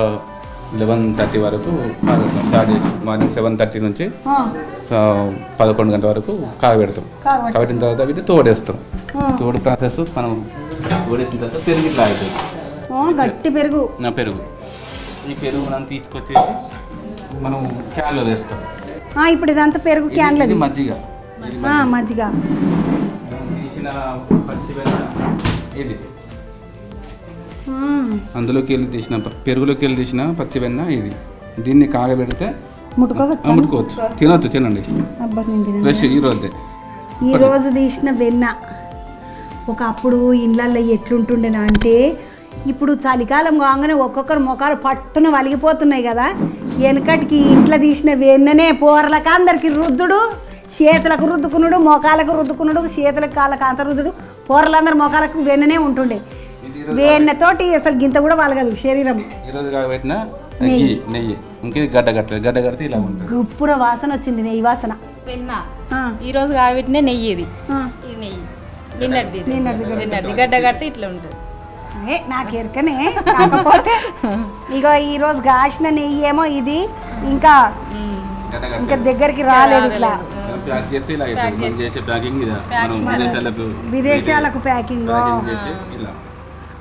11:30 వరకు కాగబెడతాం స్టార్ట్ చేసి మార్నింగ్ 7:30 నుంచి 11 గంటల వరకు కాగబెడతాం కాగబెట్టిన తర్వాత వీటిని తోడేస్తాం తోడు ప్రాసెస్ మనం తోడేసిన తర్వాత పెరుగు ఇట్లా అవుతుంది గట్టి పెరుగు పెరుగు ఈ పెరుగు మనం తీసుకొచ్చేసి మనం క్యాన్లో వేస్తాం ఇప్పుడు ఇదంతా పెరుగు క్యాన్లో మజ్జిగ మజ్జిగ తీసిన పచ్చివెన్న ఇది అందులోకి వెళ్ళి తీసిన పెరుగులోకి వెళ్ళి తీసిన పచ్చివెన్న ఇది దీన్ని కాగబెడితే ముట్టుకోవచ్చు తినొచ్చు తినండి ఫ్రెష్ ఈ రోజు తీసిన వెన్న ఒకప్పుడు ఇళ్ళల్లో ఎట్లుంటుండేనా అంటే ఇప్పుడు చలికాలం కాగానే ఒక్కొక్కరు మొఖాలు పట్టున వలిగిపోతున్నాయి కదా. వెనకటికి ఇంట్లో తీసిన వెన్ననే పోరలకు అందరికి రుద్దుడు, చేతులకు రుద్దుకునుడు, మొఖాలకు రుద్దుకునుడు, చేతులకు కాళ్ళకు అంత రుద్దుడు, పోరలందరూ మొఖాలకు వెన్ననే ఉంటుండే. వెన్నతోటి అసలు గింత కూడా వాళ్ళగదు శరీరం. నెయ్యి గడ్డ కడితే ఇలా ఉంటుంది. గుప్పుర వాసన వచ్చింది, నెయ్యి వాసన. పెన్న ఈ రోజు కాబట్టినే నెయ్యి ఇది నెయ్యి నిన్నటిది గడ్డ కడితే ఇట్లా ఉంటుంది. నాకు ఎరకనే కాకపోతే ఇగో ఈరోజు కాసిన నెయ్యి ఏమో ఇది ఇంకా దగ్గరికి రాలేదు. ఇట్లా విదేశాలకు ప్యాకింగ్.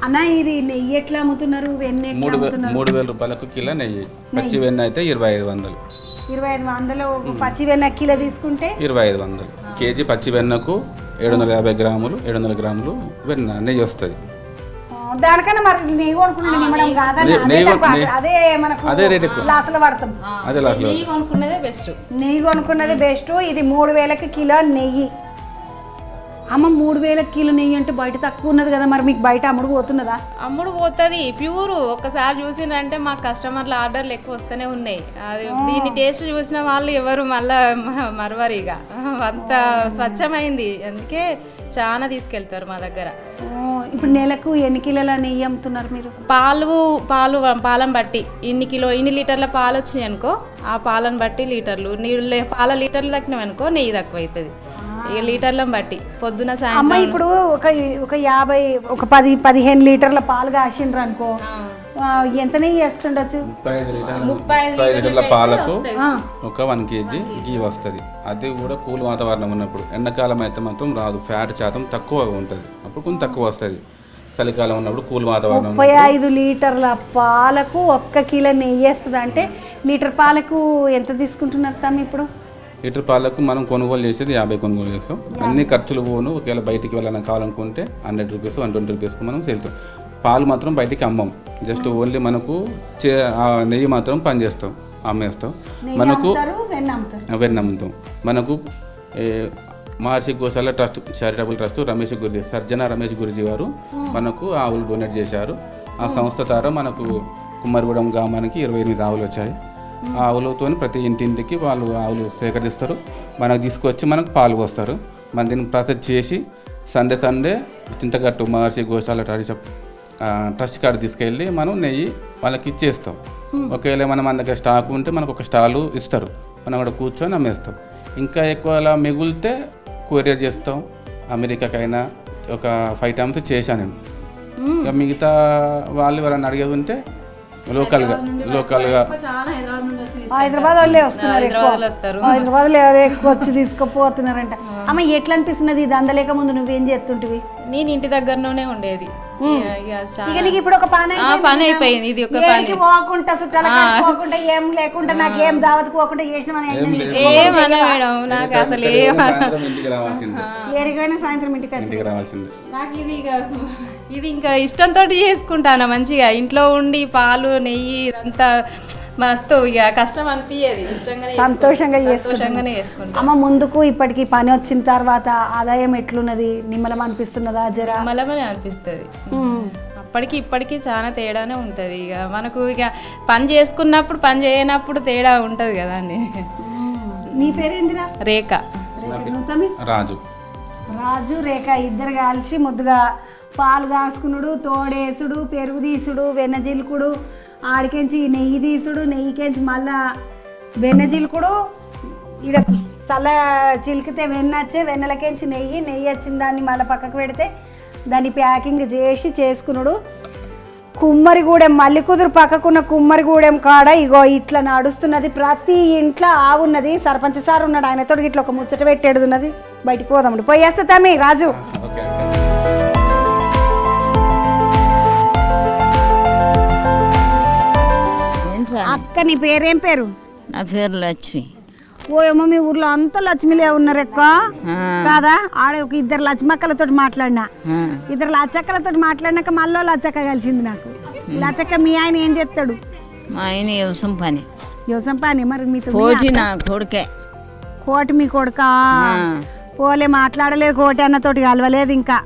అన్న ఇది నెయ్యి ఎట్లా అమ్ముతున్నారు? వెన్న 3,000 రూపాయలకు కిలో నెయ్యి. పచ్చి వెన్న అయితే 2,500. 2,500 పచ్చి వెన్న కిలో తీసుకుంటే 2,500. కేజీ పచ్చి వెన్నకు 750 గ్రాములు 700 గ్రాములు వెన్న నెయ్యి వస్తుంది. దానికన్నా మరి నెయ్యి కొనుక్కున్నది అదే మనకు లాస్లో పడతాం. నెయ్యి కొనుక్కున్నదే బెస్ట్. ఇది 3,000 కిలో నెయ్యి. అమ్మ 3,000 కిలో నెయ్యి అంటే బయట తక్కువ ఉన్నది కదా, మరి మీకు బయట అమ్ముడు పోతున్నదా? అమ్ముడు పోతుంది ప్యూర్. ఒక్కసారి చూసిందంటే మాకు కస్టమర్ల ఆర్డర్లు ఎక్కువ వస్తూనే ఉన్నాయి. అది దీన్ని టేస్ట్ చూసిన వాళ్ళు ఎవరు మళ్ళా మరవరిగా అంత స్వచ్ఛమైంది, అందుకే చాలా తీసుకెళ్తారు మా దగ్గర. ఇప్పుడు నెలకు ఎన్ని కిలోల నెయ్యి అమ్ముతున్నారు మీరు? పాలను బట్టి ఇన్ని లీటర్ల పాలు వచ్చినాయి అనుకో, ఆ పాలను బట్టి లీటర్లు, పాల లీటర్లు తగ్గినాం అనుకో నెయ్యి తక్కువ అవుతుంది. ఇక లీటర్లను బట్టి పొద్దున సాయంత్రం. ఇప్పుడు ఒక 10-15 లీటర్ల పాలు కాసిండ్రు అనుకో, ఎంత నెయ్యి వేస్తుండొచ్చు? 35 లీటర్ల పాలకు ఒక 1 కేజీ గీ వస్తుంది. అది కూడా కూల్ వాతావరణం ఉన్నప్పుడు. ఎండాకాలం అయితే మాత్రం రాదు, ఫ్యాట్ శాతం తక్కువగా ఉంటుంది, అప్పుడు కొంచెం తక్కువ వస్తుంది. చలికాలం ఉన్నప్పుడు కూల్ వాతావరణం. 35 లీటర్ల పాలకు 1 కిలో నెయ్యి వేస్తుంది అంటే లీటర్ పాలకు ఎంత తీసుకుంటున్నారు తమ్మి? ఇప్పుడు లీటర్ పాలకు మనం కొనుగోలు చేసేది 50 కొనుగోలు చేస్తాం. అన్ని ఖర్చులు పోను. ఒకవేళ బయటికి వెళ్ళాలని కావాలనుకుంటే 100 రూపీస్ 120 రూపీస్కి మనం వెళ్తాం. పాలు మాత్రం బయటికి అమ్మం, జస్ట్ ఓన్లీ మనకు నెయ్యి మాత్రం పనిచేస్తాం, అమ్మేస్తాం. మనకు వెన్న అమ్ముతాం. మనకు Maharshi Goshala trust, charitable trust సర్జన రమేష్ గురుజీ గారు మనకు ఆవులు డొనేట్ చేశారు. ఆ సంస్థ ద్వారా మనకు కుమ్మరిగూడెం గ్రామానికి 28 ఆవులు వచ్చాయి. ఆ ఆవులతో ప్రతి ఇంటింటికి వాళ్ళు ఆవులు సేకరిస్తారు, మనకు తీసుకొచ్చి మనకు పాలు పోస్తారు. మన దీన్ని ప్రాసెస్ చేసి సండే చింతగట్టు మహర్షి గోశాల ట్రస్ట్ కార్డు తీసుకెళ్ళి మనం నెయ్యి వాళ్ళకి ఇచ్చేస్తాం. ఒకవేళ మనం మన దగ్గర స్టాక్ ఉంటే మనకు ఒక స్టాలు ఇస్తారు, మనం కూడా కూర్చొని అమ్మేస్తాం. ఇంకా ఎక్కువ అలా మిగిలితే కొరియర్ చేస్తాం. అమెరికాకైనా ఒక 5 టైమ్స్ చేశాను నేను. ఇక మిగతా వాళ్ళు ఎవరైనా అడిగేది ఉంటే లోకల్గా హైదరాబాద్ వాళ్ళే వస్తున్నారు, హైదరాబాద్ ఎక్కువ వచ్చి తీసుకుపోతున్నారంట. అమ్మ ఎట్లా అనిపిస్తున్నది? ఇది అందలేక ముందు నువ్వేం చేస్తుంటివి? నేను ఇంటి దగ్గరలోనే ఉండేది. ఇప్పుడు ఒక పని అయిపోయింది. ఇది ఒక పని పోకుండా చుట్టాలు పోకుండా ఏం లేకుండా నాకు ఏం దావత్ పోకుండా చేసిన మేడం, నాకు అసలు ఏడికైనా సాయంత్రం ఇంటికి రావాల్సింది. నాకు ఇది ఇంకా ఇష్టంతో చేసుకుంటాను మంచిగా. ఇంట్లో ఉండి పాలు నెయ్యి ఇదంతా మస్తు ఇక కష్టం అనిపించేది, సంతోషంగానే చేసుకుంటాం. అమ్మ ముందుకు ఇప్పటికి పని వచ్చిన తర్వాత ఆదాయం ఎట్లున్నది? నిమ్మలం అనిపిస్తున్నదా? నిమ్మలమనే అనిపిస్తుంది. అప్పటికి ఇప్పటికి చాలా తేడానే ఉంటుంది. ఇక మనకు ఇక పని చేసుకున్నప్పుడు పని చేయనప్పుడు తేడా ఉంటుంది కదా అండి. నీ పేరేంటిరా? రేఖ. రాజు రేఖ ఇద్దరు కలిసి ముద్దుగా పాలు కాసుకునుడు, తోడేసుడు, పెరుగు తీసుడు, వెన్న జిలుకుడు, ఆడికెంచి నెయ్యి తీసుడు, నెయ్యికెంచి మళ్ళా వెన్న జిలుకుడు, ఈడ చల్ల చిలికితే వెన్న వచ్చే వెన్నెలకేంచి నెయ్యి వచ్చిన దాన్ని మళ్ళీ పక్కకు పెడితే దాన్ని ప్యాకింగ్ చేసి చేసుకున్నాడు. కుమ్మరిగూడెం మల్లికుదురు పక్కకున్న కుమ్మరిగూడెం కాడ ఇగో ఇట్లా నడుస్తున్నది. ప్రతి ఇంట్లో ఆవున్నది. సర్పంచ్ సార్ ఉన్నాడు, ఆయనతో ఇట్లా ఒక ముచ్చట పెట్టేడున్నది. బయటికి పోదాము. పోయేస్తా తమ్మి రాజు. అక్క నీ పేరేం పేరు? నా పేరు లక్ష్మి. ఓ ఏమో మీ ఊర్లో అంతా లక్ష్మిలే ఉన్నారు ఎక్కువ కాదా? ఆడ ఒక ఇద్దరు లక్ష్మక్కలతో మాట్లాడినా, ఇద్దరు లచ్చక్కలతో మాట్లాడినాక మళ్ళీ లచ్చక్క కలిసింది నాకు. లచ్చక్క మీ ఆయన ఏం చేస్తాడు? మా ఆయన వ్యవసాయం పని. వ్యవసాయం పని. మరి మీతో కోటి నా కొడుకే. కోటి మీ కొడుకా? పోలే మాట్లాడలేదు, కోటి అన్నతోటి కలవలేదు. ఇంకా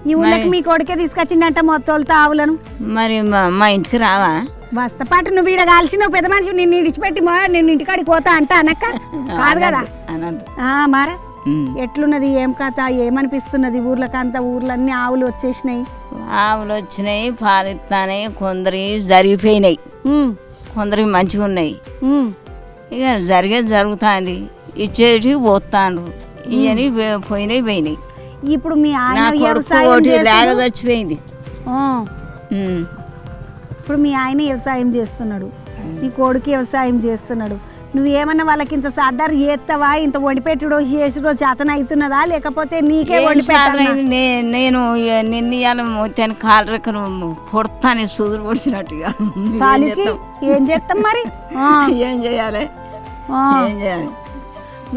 ఈ ఊళ్ళకి మీ కొడుకే తీసుకొచ్చిండంట మొత్తం ఆవులను. మరి మా ఇంటికి రావా? వస్తపాటు నువ్వు ఈడ కాల్సి నువ్వు పెద్ద మనిషి నిన్ను ఇడిచిపెట్టి నేను ఇంటికాడికి పోతా అంట అనక్క కాదు కదా. మారా ఎట్లున్నది ఏం కథ ఏమనిపిస్తున్నది? ఊర్లకంతా ఊర్లన్నీ ఆవులు వచ్చేసినాయి. ఆవులు వచ్చినాయి, పాలిస్తాయి. కొందరి జరిగిపోయినాయి, కొందరి మంచిగా ఉన్నాయి. ఇక జరిగేది జరుగుతుంది, ఇచ్చేటి పోతాను. ఇవన్నీ పోయినాయి. ఇప్పుడు మీ ఆయన చచ్చిపోయింది. ఇప్పుడు మీ ఆయన వ్యవసాయం చేస్తున్నాడు, నీ కొడుకు వ్యవసాయం చేస్తున్నాడు. నువ్వేమన్నా వాళ్ళకి ఇంత సాధారణ చేస్తావా? ఇంత వండిపెట్టుడో చేసుడో చేతన అవుతున్నదా? లేకపోతే నీకే వండిపెట్టాలి? నేను నిన్న మొత్తాన్ని కాలు రెక్కను పొడతాను, సుదురు పొడిచినట్టుగా. ఏం చేస్తాం మరి? ఏం చేయాలి?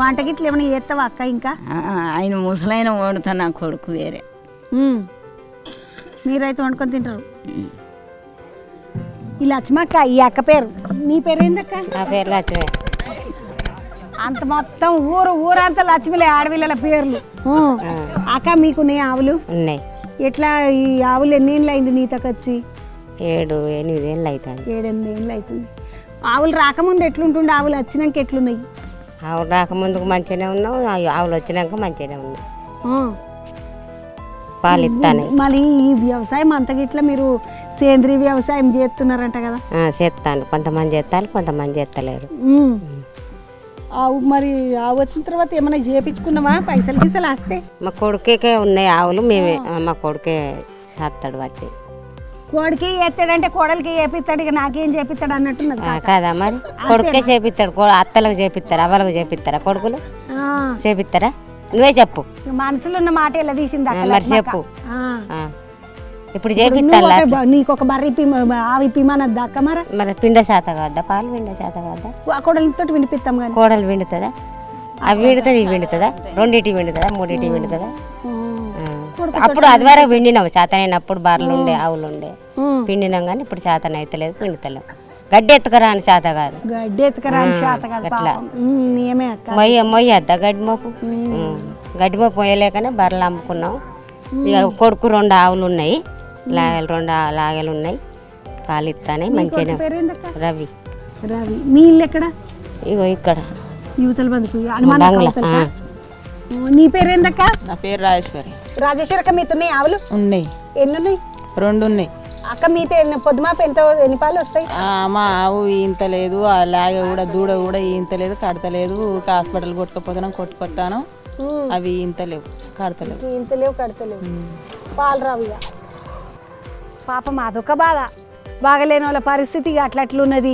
వంట గిట్ల ఏమైనా చేస్తావా అక్క? ఇంకా ఆయన ముసలైన వండుతా, నా కొడుకు వేరే. మీరైతే వండుకొని తింటారు. ఈ లక్ష్మక్క ఈ అక్క పేరు. నీ పేరు ఏందక్క? నా పేరు లక్ష్మి. అంత మొత్తం ఊరంతా లక్ష్మిలే ఆడపిల్లల పేర్లు. అక్క మీకు ఆవులు ఉన్నాయి. ఎట్లా ఈ ఆవులు ఎన్ని ఏళ్ళు అయింది నీతకొచ్చి? 7-8 ఏళ్ళు అవుతుంది. 7-8 ఏళ్ళు అవుతుంది. ఆవులు రాకముందు ఎట్లుంటుండే, ఆవులు వచ్చినాక ఎట్లున్నాయి? ఆవులు రాకముందుకు మంచిగానే ఉన్నావు, ఆవులు వచ్చినాక మంచిగానే ఉన్నావు. పాలు ఇస్తాను. మళ్ళీ ఈ వ్యవసాయం అంతగా ఇట్లా మీరు సేంద్రీయ వ్యవసాయం చేస్తున్నారంట కదా? చేస్తాను. కొంతమంది చేస్తారు, కొంతమంది చేస్తలేరు. ఆవు మరి ఆవు వచ్చిన తర్వాత ఏమైనా చేపించుకున్నావా? పైసలు గీసలు వస్తే? మా కొడుకే ఉన్నాయి ఆవులు, మేమే మా కొడుకే చేస్తాడు. వాటి కోడికి చేస్తాడంటే కోడలికి చేపిస్తాడు, ఇక నాకేం చేపిస్తాడు అన్నట్టున్నది కదా. మరి కొడుకే చేపిస్తాడు, అత్తలకు చేపిస్తారు, అవ్వలకు చేపిస్తారా? కొడుకులు చేపిస్తారా? నువ్వే చెప్పు. మనసులో ఉన్న మాట ఎలా తీసింది? మరి చెప్పు. ఇప్పుడు చేపిస్తాలా? నీకు ఒక బర్రె ఆవి పిమ్మనద్దా అక్క? మరి పిండ శాత కావద్దా? పాలు పిండ శాత కావద్దా? కోడలతో వినిపిస్తాం కానీ. కోడలు విండుతుందా? అవి విండుతుంది, ఇవి విండుతుందా? రెండింటి విండుతుందా? మూడింటి విండుతుందా? అప్పుడు అది వరకు విండినావు, చేతనైనప్పుడు బర్రెలు ఉండే, ఆవులు ఉండే, పిండినాం. కానీ ఇప్పుడు చేతన అయితలేదు, పిండుతలేవు. గడ్డి ఎత్తుకరాని చేత కాదు. గడ్డి ఎత్తుకరాని చేత కాదు. అట్లా మొయ్యద్దా గడ్డి మోపు? గడ్డి మోపు మొయ్యలేకనే బర్రెలు అమ్ముకున్నాం. ఇక కొడుకు 2 ఆవులు ఉన్నాయి, లాగలు 2 లాగలు ఉన్నాయి, పాలు ఇస్తానే మంచిగా. రవి. రవి. మీ ఇల్లు ఎక్కడ? ఇగో ఇక్కడ యువతల బంధుకు. నీ పేరు ఏందక్క? నా పేరు రాజేశ్వరి. రాజేశ్వరక్క, మీతో ఆవులు ఉన్నాయి. ఎన్ని ఉన్నాయి? 2 ఉన్నాయి. అక్క మీతో పొద్దుమాప ఎన్ని పాలు వస్తాయి? మా ఆవు ఇంత లేదు, లాగ కూడా దూడ కూడా ఇంత లేదు, కడతలేదు. హాస్పిటల్ కొట్టుకొస్తాను, అవి ఇంత లేవు, కడతలేవు. పాలు రావు. ఇక పాపం అదొక బాధ. బాగలేని వాళ్ళ పరిస్థితి అట్లన్నది.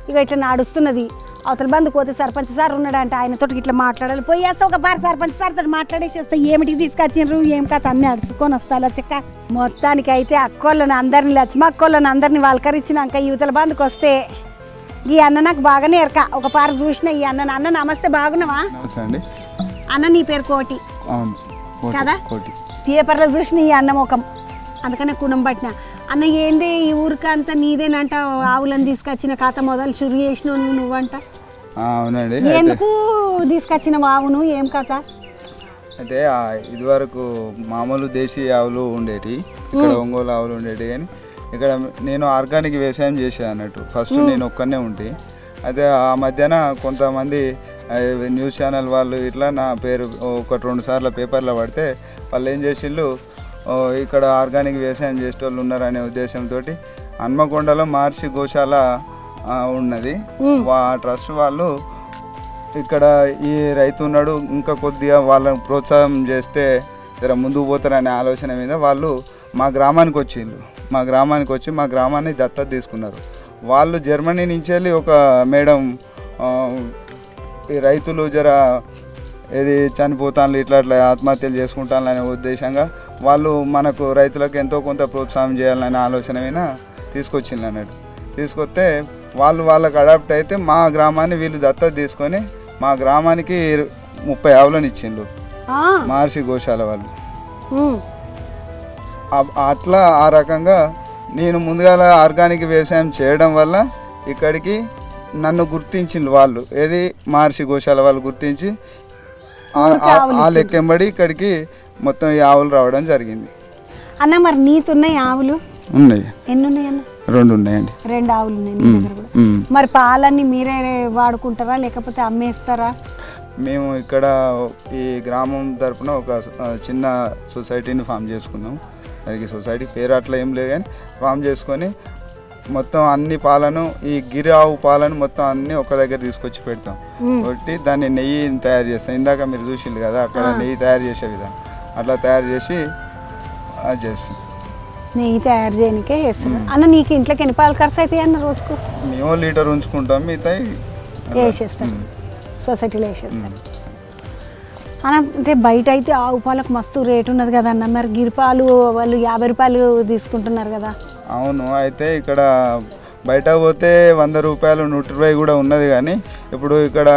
ఇక ఇట్లా నడుస్తున్నది. అవతల బంధు పోతే సర్పంచ్ సార్ ఉన్నాడంటే ఆయనతో ఇట్లా మాట్లాడాలి. పోయేస్తే ఒక పారి సర్పంచ్ సార్తో మాట్లాడేసేస్తే ఏమిటికి తీసుకొచ్చిండ్రు ఏం కథ అన్నీ అడుచుకొని వస్తా చెక్క. మొత్తానికి అయితే అక్కోళ్ళని అందరిని లక్ష్మక్కోళ్ళని అందరిని వలకరించినాక యువతల బంధుకు వస్తే ఈ అన్న నాకు బాగానే ఎరక. ఒక పారి చూసిన ఈ అన్న. అన్న నమస్తే, బాగున్నావా? అన్న నీ పేరు కోటి కదా? పేపర్లో చూసిన ఈ అన్న ముఖం, అందుకనే కుణం పట్టిన. అన్న ఏంది ఈ ఊరికంతా నీదేనంట, ఆవులను తీసుకొచ్చిన కథ మొదలు షురు చేసినావు నువ్వంట. అవునండి. ఎందుకు తీసుకొచ్చిన ఆవును, ఏం కథ? అయితే ఇదివరకు మామూలు దేశీయ ఆవులు ఉండేటి, ఇక్కడ ఒంగోలు ఆవులు ఉండేటి. కానీ ఇక్కడ నేను ఆర్గానిక్ వ్యవసాయం చేసాను అన్నట్టు. ఫస్ట్ నేను ఒక్కనే ఉంటే, అయితే ఆ మధ్యన కొంతమంది న్యూస్ ఛానల్ వాళ్ళు ఇట్లా నా పేరు 1-2 సార్లు పేపర్లో పడితే వాళ్ళు ఏం చేసిళ్ళు, ఇక్కడ ఆర్గానిక్ వ్యవసాయం చేసేటోళ్ళు ఉన్నారనే ఉద్దేశంతో హన్మకొండలో మహర్షి గోశాల ఉన్నది. ఆ ట్రస్ట్ వాళ్ళు ఇక్కడ ఈ రైతు ఉన్నాడు, ఇంకా కొద్దిగా వాళ్ళని ప్రోత్సాహం చేస్తే జర ముందుకు పోతారనే ఆలోచన మీద వాళ్ళు మా గ్రామానికి వచ్చిండ్రు. మా గ్రామానికి వచ్చి మా గ్రామాన్ని దత్తత తీసుకున్నారు. వాళ్ళు జర్మనీ నుంచి వెళ్ళి ఒక మేడం ఈ రైతులు జర ఏది చనిపోతాను ఇట్లా ఆత్మహత్యలు చేసుకుంటాను అనే ఉద్దేశంగా వాళ్ళు మనకు రైతులకు ఎంతో కొంత ప్రోత్సాహం చేయాలనే ఆలోచన మీద తీసుకొచ్చింది అన్నట్టు. తీసుకొస్తే వాళ్ళకి అడాప్ట్ అయితే మా గ్రామాన్ని వీళ్ళు దత్తత తీసుకొని మా గ్రామానికి 30 ఆవులను ఇచ్చిండ్రు మహర్షి గోశాల వాళ్ళు. అట్లా ఆ రకంగా నేను ముందుగాల ఆర్గానిక్ వ్యవసాయం చేయడం వల్ల ఇక్కడికి నన్ను గుర్తించిండ్రు వాళ్ళు, ఏది మహర్షి గోశాల వాళ్ళు గుర్తించి ఆ లెక్కెంబడి ఇక్కడికి మొత్తం ఈ ఆవులు రావడం జరిగింది. అన్న మరి నీతున్నాయి ఆవులు? ఉన్నాయి. ఎన్ని ఉన్నాయి అన్న? 2 ఉన్నాయండి. 2 ఆవులు ఉన్నాయి నీ దగ్గర కూడా. మరి పాలన్నీ మీరే వాడుకుంటారా లేకపోతే అమ్మేస్తారా? మేము ఇక్కడ ఈ గ్రామం తరపున ఒక చిన్న సొసైటీని ఫామ్ చేసుకున్నాం. దానికి సొసైటీ పేరు అట్లా ఏం లేదు కానీ ఫామ్ చేసుకొని మొత్తం అన్ని పాలను ఈ గిరి ఆవు పాలను మొత్తం అన్ని ఒక దగ్గర తీసుకొచ్చి పెడతాం. ఒకటి దాన్ని నెయ్యి తయారు చేస్తాం. ఇందాక మీరు చూసిండ్రు కదా అక్కడ నెయ్యి తయారు చేసే విధానం, అట్లా తయారు చేసి అది చేస్తాం. నెయ్యి తయారు చేయడానికే చేస్తున్నాం. అన్న నీకు ఇంట్లోకి ఎన్ని పాలు ఖర్చు అవుతాయి అన్న రోజుకు? మేము లీటర్ ఉంచుకుంటాం, మిగతా వేసేస్తాం సొసైటీలో వేసేస్తాం. అన్న అంటే బయట అయితే ఆవు పాలకు మస్తు రేటు ఉన్నది కదా అన్న, మరి గిరిపాలు వాళ్ళు 50 రూపాయలు తీసుకుంటున్నారు కదా? అవును, అయితే ఇక్కడ బయట పోతే 100 రూపాయలు 120 కూడా ఉన్నది. కానీ ఇప్పుడు ఇక్కడ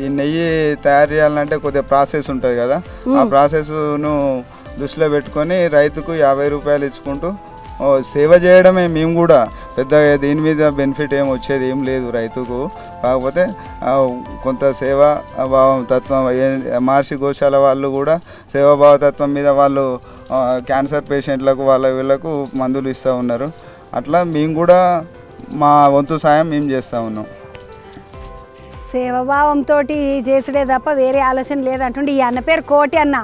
ఈ నెయ్యి తయారు చేయాలంటే కొద్దిగా ప్రాసెస్ ఉంటుంది కదా, ఆ ప్రాసెస్ను దృష్టిలో పెట్టుకొని రైతుకు 50 రూపాయలు ఇచ్చుకుంటూ సేవ చేయడమే. మేము కూడా పెద్దగా దీని మీద బెనిఫిట్ ఏం వచ్చేది ఏం లేదు రైతుకు, కాకపోతే కొంత సేవా భావం తత్వం మహర్షి గోశాల వాళ్ళు కూడా సేవాభావ తత్వం మీద వాళ్ళు క్యాన్సర్ పేషెంట్లకు వీళ్ళకు మందులు ఇస్తూ ఉన్నారు. అట్లా మేము కూడా మా వంతు సాయం మేము చేస్తూ ఉన్నాం. సేవాభావంతో చేసుడే తప్ప వేరే ఆలోచన లేదంటుండే. ఈ అన్న పేరు కోటి అన్న.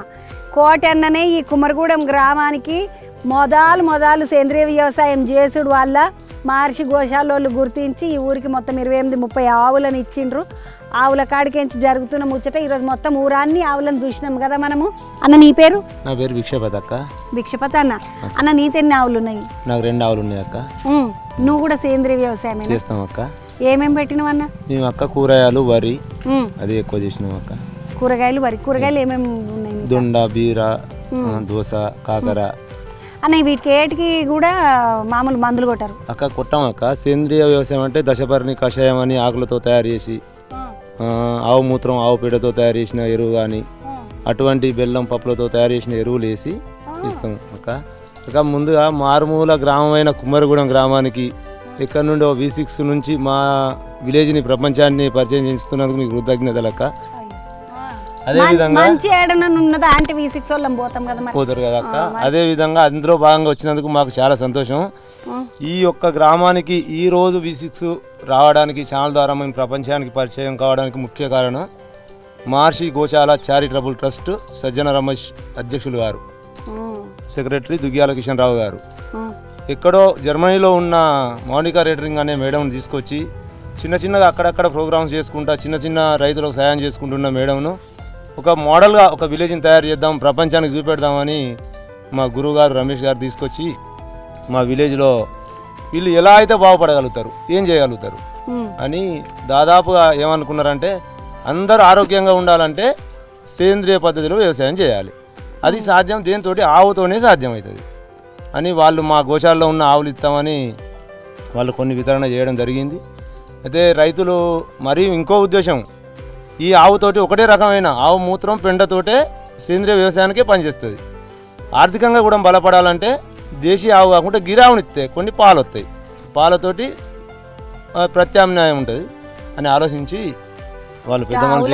కోటి అన్ననే ఈ కుమరగూడెం గ్రామానికి మొదలు సేంద్రీయ వ్యవసాయం చేసుడు వల్ల మహర్షి గోశాలలో గుర్తించి ఈ ఊరికి మొత్తం 28-30 ఆవులను ఇచ్చిండ్రు. ఆవుల కాడికించి జరుగుతున్న ముచ్చట ఈరోజు మొత్తం ఊరాన్ని ఆవులను చూసినాం కదా మనము. అన్న నీ పేరు? నా పేరు భిక్షపతి అక్క. భిక్షపతి అన్న. అన్న నీతెన్ని ఆవులు ఉన్నాయి? నాకు 2 ఆవులు ఉన్నాయి అక్క. నువ్వు కూడా సేంద్రీయ వ్యవసాయం చేస్తాం అక్క. ఏమేమి పెట్టినావు అన్న? మేము అక్క కూరగాయలు వరి అది ఎక్కువ చేసినాం అక్క. కూరగాయలు వరి. కూరగాయలు ఏమేమి ఉన్నాయి? దొండ, బీర, దోస, కాకర. అన్న వీటికి ఏటికి కూడా మామూలు మందులు కొట్టారు అక్క? కొట్టాం అక్క. సేంద్రియ వ్యవసాయం అంటే దశపర్ణి కషాయం అని ఆకులతో తయారు చేసి, ఆవు మూత్రం ఆవు పేడతో తయారు చేసిన ఎరువు కానీ అటువంటి బెల్లం పప్పులతో తయారు చేసిన ఎరువులు వేసి ఇస్తాం అక్క. అక్క ముందుగా మారుమూల గ్రామమైన కుమ్మరిగూడెం గ్రామానికి ఇక్కడ నుండి V6 నుంచి మా విలేజ్ని ప్రపంచాన్ని పరిచయం చేస్తున్నందుకు మీకు కృతజ్ఞతలు అక్క. అదేవిధంగా పోతారు కదా అక్క. అదేవిధంగా అందులో భాగంగా వచ్చినందుకు మాకు చాలా సంతోషం. ఈ యొక్క గ్రామానికి ఈ రోజు V6 రావడానికి ఛానల్ ద్వారా మేము ప్రపంచానికి పరిచయం కావడానికి ముఖ్య కారణం మహర్షి గోశాల చారిటబుల్ ట్రస్ట్ సజ్జన రమేష్ అధ్యక్షులు గారు, సెక్రటరీ దుగ్గ్యాల కిషన్ రావు గారు. ఎక్కడో జర్మనీలో ఉన్న మౌనికా రేటరింగ్ అనే మేడం తీసుకొచ్చి చిన్నగా అక్కడక్కడ ప్రోగ్రామ్స్ చేసుకుంటా చిన్న రైతులకు సాయం చేసుకుంటున్న మేడంను ఒక మోడల్గా ఒక విలేజ్ని తయారు చేద్దాం, ప్రపంచానికి చూపెడదామని మా గురువుగారు రమేష్ గారు తీసుకొచ్చి మా విలేజ్లో వీళ్ళు ఎలా అయితే బాగుపడగలుగుతారు, ఏం చేయగలుగుతారు అని దాదాపుగా ఏమనుకున్నారంటే అందరూ ఆరోగ్యంగా ఉండాలంటే సేంద్రియ పద్ధతిలో వ్యవసాయం చేయాలి, అది సాధ్యం దేనితో ఆవుతోనే సాధ్యమవుతుంది అని వాళ్ళు మా గోశాలలో ఉన్న ఆవులు ఇస్తామని వాళ్ళు కొన్ని వితరణ చేయడం జరిగింది. అయితే రైతులు మరియు ఇంకో ఉద్దేశం, ఈ ఆవుతోటి ఒకటే రకమైన ఆవు మూత్రం పెండతోటే సేంద్రియ వ్యవసాయానికే పనిచేస్తుంది. ఆర్థికంగా కూడా బలపడాలంటే దేశీయ ఆవు కాకుండా గిరావుని ఇస్తే కొన్ని పాలు వస్తాయి, పాలతోటి ప్రత్యామ్నాయం ఉంటుంది అని ఆలోచించి వాళ్ళు పెద్ద మనిషి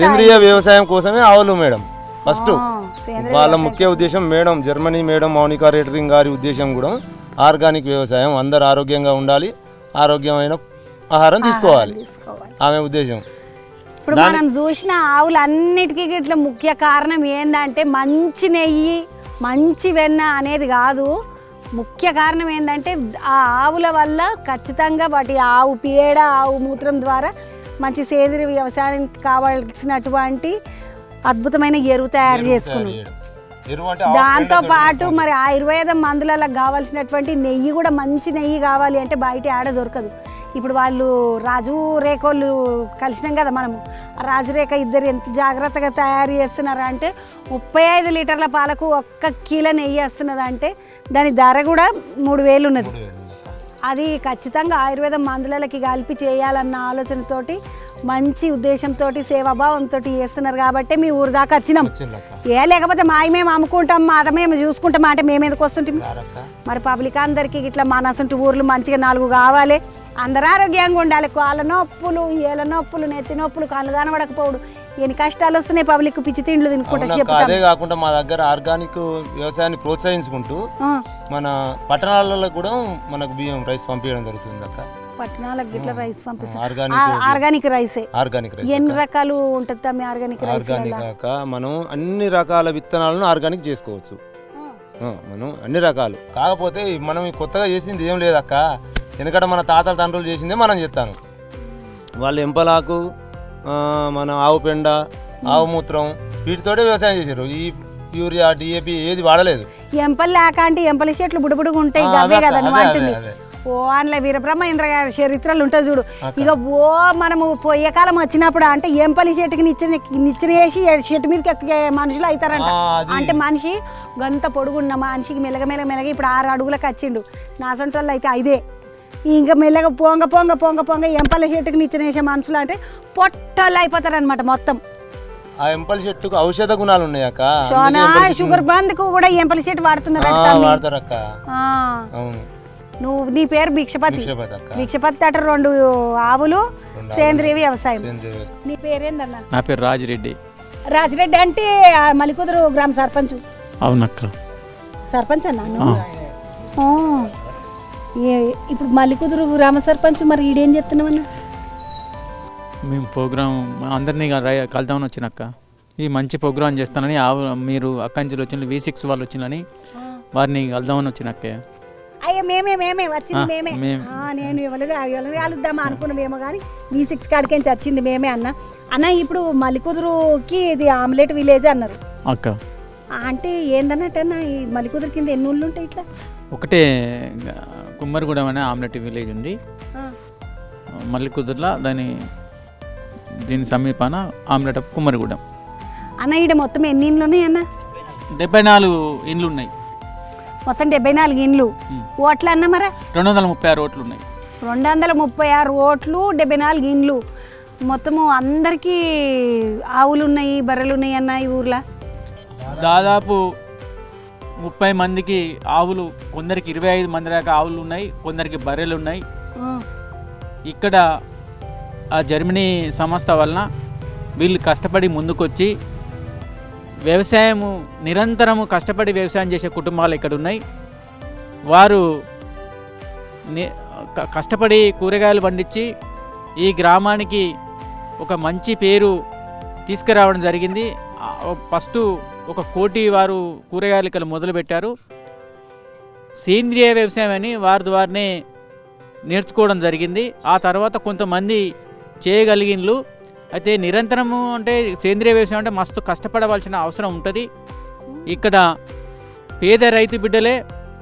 సేంద్రియ వ్యవసాయం కోసమే ఆవులు మేడం. ఫస్ట్ వాళ్ళ ముఖ్య ఉద్దేశం మేడం జర్మనీ మేడం మౌనికా రేటరింగ్ గారి ఉద్దేశం కూడా ఆర్గానిక్ వ్యవసాయం, అందరు ఆరోగ్యంగా ఉండాలి, ఆరోగ్యమైన ఆహారం తీసుకోవాలి, ఆమె ఉద్దేశం. ఇప్పుడు మనం చూసిన ఆవులన్నిటికీ ఇట్లా ముఖ్య కారణం ఏంటంటే మంచి నెయ్యి మంచి వెన్న అనేది కాదు, ముఖ్య కారణం ఏంటంటే ఆ ఆవుల వల్ల ఖచ్చితంగా వాటి ఆవు పేడ ఆవు మూత్రం ద్వారా మంచి సేంద్రీయ వ్యవసాయానికి కావాల్సినటువంటి అద్భుతమైన ఎరువు తయారు చేసుకున్నాం. దాంతో పాటు మరి ఆయుర్వేద మందులలో కావాల్సినటువంటి నెయ్యి కూడా మంచి నెయ్యి కావాలి అంటే బయట ఆడ దొరకదు. ఇప్పుడు వాళ్ళు రాజు రేఖలు కలిసినాం కదా మనము, ఆ రాజు రేఖ ఇద్దరు ఎంత జాగ్రత్తగా తయారు చేస్తున్నారు అంటే 35 లీటర్ల పాలకు 1 కిలో నెయ్యి వస్తున్నది అంటే దాని ధర కూడా 3000 ఉన్నది. అది ఖచ్చితంగా ఆయుర్వేద మందులకి కలిపి చేయాలన్న ఆలోచనతోటి మంచి ఉద్దేశంతో సేవాభావంతో చేస్తున్నారు కాబట్టి మీ ఊరు దాకా వచ్చినాం. లేకపోతే మేము అమ్ముకుంటాం మేము చూసుకుంటాం అంటే మేము ఎందుకు వస్తుంటాం. మరి పబ్లిక్ అందరికీ ఇట్లా మనసంటి ఊర్లు మంచిగా 4 కావాలి, అందరూ ఆరోగ్యంగా ఉండాలి. కాళ్ళ నొప్పులు, ఏళ్ళ నొప్పులు, నెత్తి నొప్పులు, కళ్ళు కనబడకపోవడం, ఎన్ని కష్టాలు వస్తున్నాయి పబ్లిక్ పిచ్చి తిండ్లు తినుకుంటా. అదే కాకుండా మా దగ్గర ఆర్గానిక్ వ్యవసాయాన్ని ప్రోత్సహించుకుంటూ మన పట్టణాలలో కూడా మనకు బియ్యం రైస్ పంపించడం జరుగుతుంది అక్క. పట్టణాలకు గిట్ల రైస్ పంపిస్తాం. ఆర్గానిక్ రైస్ ఎన్ని రకాలు ఉంటుంది ఆర్గానిక్ రైస్? ఆర్గానిక్ మనం అన్ని రకాల విత్తనాలను ఆర్గానిక్ చేసుకోవచ్చు. మనం అన్ని రకాలు కాకపోతే మనం కొత్తగా చేసింది ఏం లేదక్క. ఎందుకంటే మన తాతల తండ్రులు చేసిందే మనం చేస్తాను. వాళ్ళు ఎంపలాకు, మన ఆవు పెండ, ఆవు మూత్రం వీటితోటే వ్యవసాయం చేశారు. ఈ యూరియా, డిఏపి ఏది వాడలేదు. ఎంపల్ లేక అంటే ఎంపలి చెట్లు బుడబుడుగా ఉంటాయి అవే కదా నువ్వు అంటుంది. ఓ అందులో వీరబ్రహ్మేంద్ర గారి చరిత్రలు ఉంటుంది చూడు. ఇక మనము పోయే కాలం వచ్చినప్పుడు అంటే ఎంపలి చెట్టుకి నిచ్చెన వేసి చెట్టు మీదకి ఎక్కే మనుషులు అవుతారంట. అంటే మనిషి గంత పొడుగున్న మనిషికి మెల్లగా ఇప్పుడు 6 అడుగులకు వచ్చిండు. నా సొంత వాళ్ళు అయితే 5. ఇంకా మెల్లగా పొంగ ఎంపలి చెట్టుకి నిచ్చెన వేసే మనుషులు అంటే పొట్టలు అయిపోతారనమాట మొత్తం. ఆ ఎంపలి చెట్టుకు ఔషధ గుణాలు ఉన్నాయి అక్క. షుగర్ బంద్కు కూడా ఎంపలి చెట్టు వాడుతున్నారు. నువ్వు నీ పేరు భిక్షపతి అట 2 ఆవులు సేంద్రీయ వ్యవసాయం. నీ పేరేందన్నా? నా పేరు రాజిరెడ్డి. రాజిరెడ్డి అంటే మలికుదురు గ్రామ సర్పంచ్? అవునక్క. సర్పంచ్ అన్నా? ఇప్పుడు మలికుదురు గ్రామ సర్పంచ్, మరి ఈడేం చెప్తున్నామన్నా? మేము ప్రోగ్రాం అందరినీ కలుద్దామని వచ్చినక్క. ఈ మంచి ప్రోగ్రాం చేస్తానని మీరు అక్కంచెలు వచ్చిన V6 వాళ్ళు వచ్చిందని వారిని కలుద్దామని వచ్చినక్కే. అయ్యో మేమే వచ్చింది మేమే. నేను ఎవరు కలుద్దామా అనుకున్నామేమో కానీ V6 కాడికి వచ్చింది మేమే అన్న. ఇప్పుడు మలికుదురుకి ఇది ఆమ్లెట్ విలేజ్ అన్నారు అక్క. అంటే ఏందన్నట్టన్నా ఈ మలికుదురు కింద ఎన్ని ఊళ్ళు ఉంటాయి? ఇట్లా ఒకటే కుమ్మరిగూడెం అనే ఆమ్లెట్ విలేజ్ ఉంది మల్లికుదురులో. దీని సమీపాన ఆమ్లెట్ కుమ్మరిగూడెం అన్న. ఈడ మొత్తం ఎన్ని ఇండ్లు ఉన్నాయి అన్న? 74 ఇండ్లు ఉన్నాయి. మొత్తం 74 ఇండ్లు. ఓట్లు అన్న మరి 236 ఓట్లు ఉన్నాయి. 236 ఓట్లు, 74 ఇండ్లు. మొత్తము అందరికీ ఆవులు ఉన్నాయి, బర్రెలు ఉన్నాయి అన్న ఈ ఊర్లో? దాదాపు 30 మందికి ఆవులు, కొందరికి 25 మంది దాకా ఆవులు ఉన్నాయి, కొందరికి బర్రెలు ఉన్నాయి. ఇక్కడ ఆ జర్మనీ సంస్థ వలన వీళ్ళు కష్టపడి ముందుకొచ్చి వ్యవసాయము నిరంతరము కష్టపడి వ్యవసాయం చేసే కుటుంబాలు ఇక్కడ ఉన్నాయి. వారు కష్టపడి కూరగాయలు పండించి ఈ గ్రామానికి ఒక మంచి పేరు తీసుకురావడం జరిగింది. ఫస్ట్ 1 కోటి వారు కూరగాయలు ఇక్కడ మొదలుపెట్టారు. సేంద్రియ వ్యవసాయం అని వారి ద్వారానే నేర్చుకోవడం జరిగింది. ఆ తర్వాత కొంతమంది చేయగలిగిన్లు. అయితే నిరంతరము అంటే సేంద్రియ వ్యవసాయం అంటే మస్తు కష్టపడవలసిన అవసరం ఉంటుంది. ఇక్కడ పేద రైతు బిడ్డలే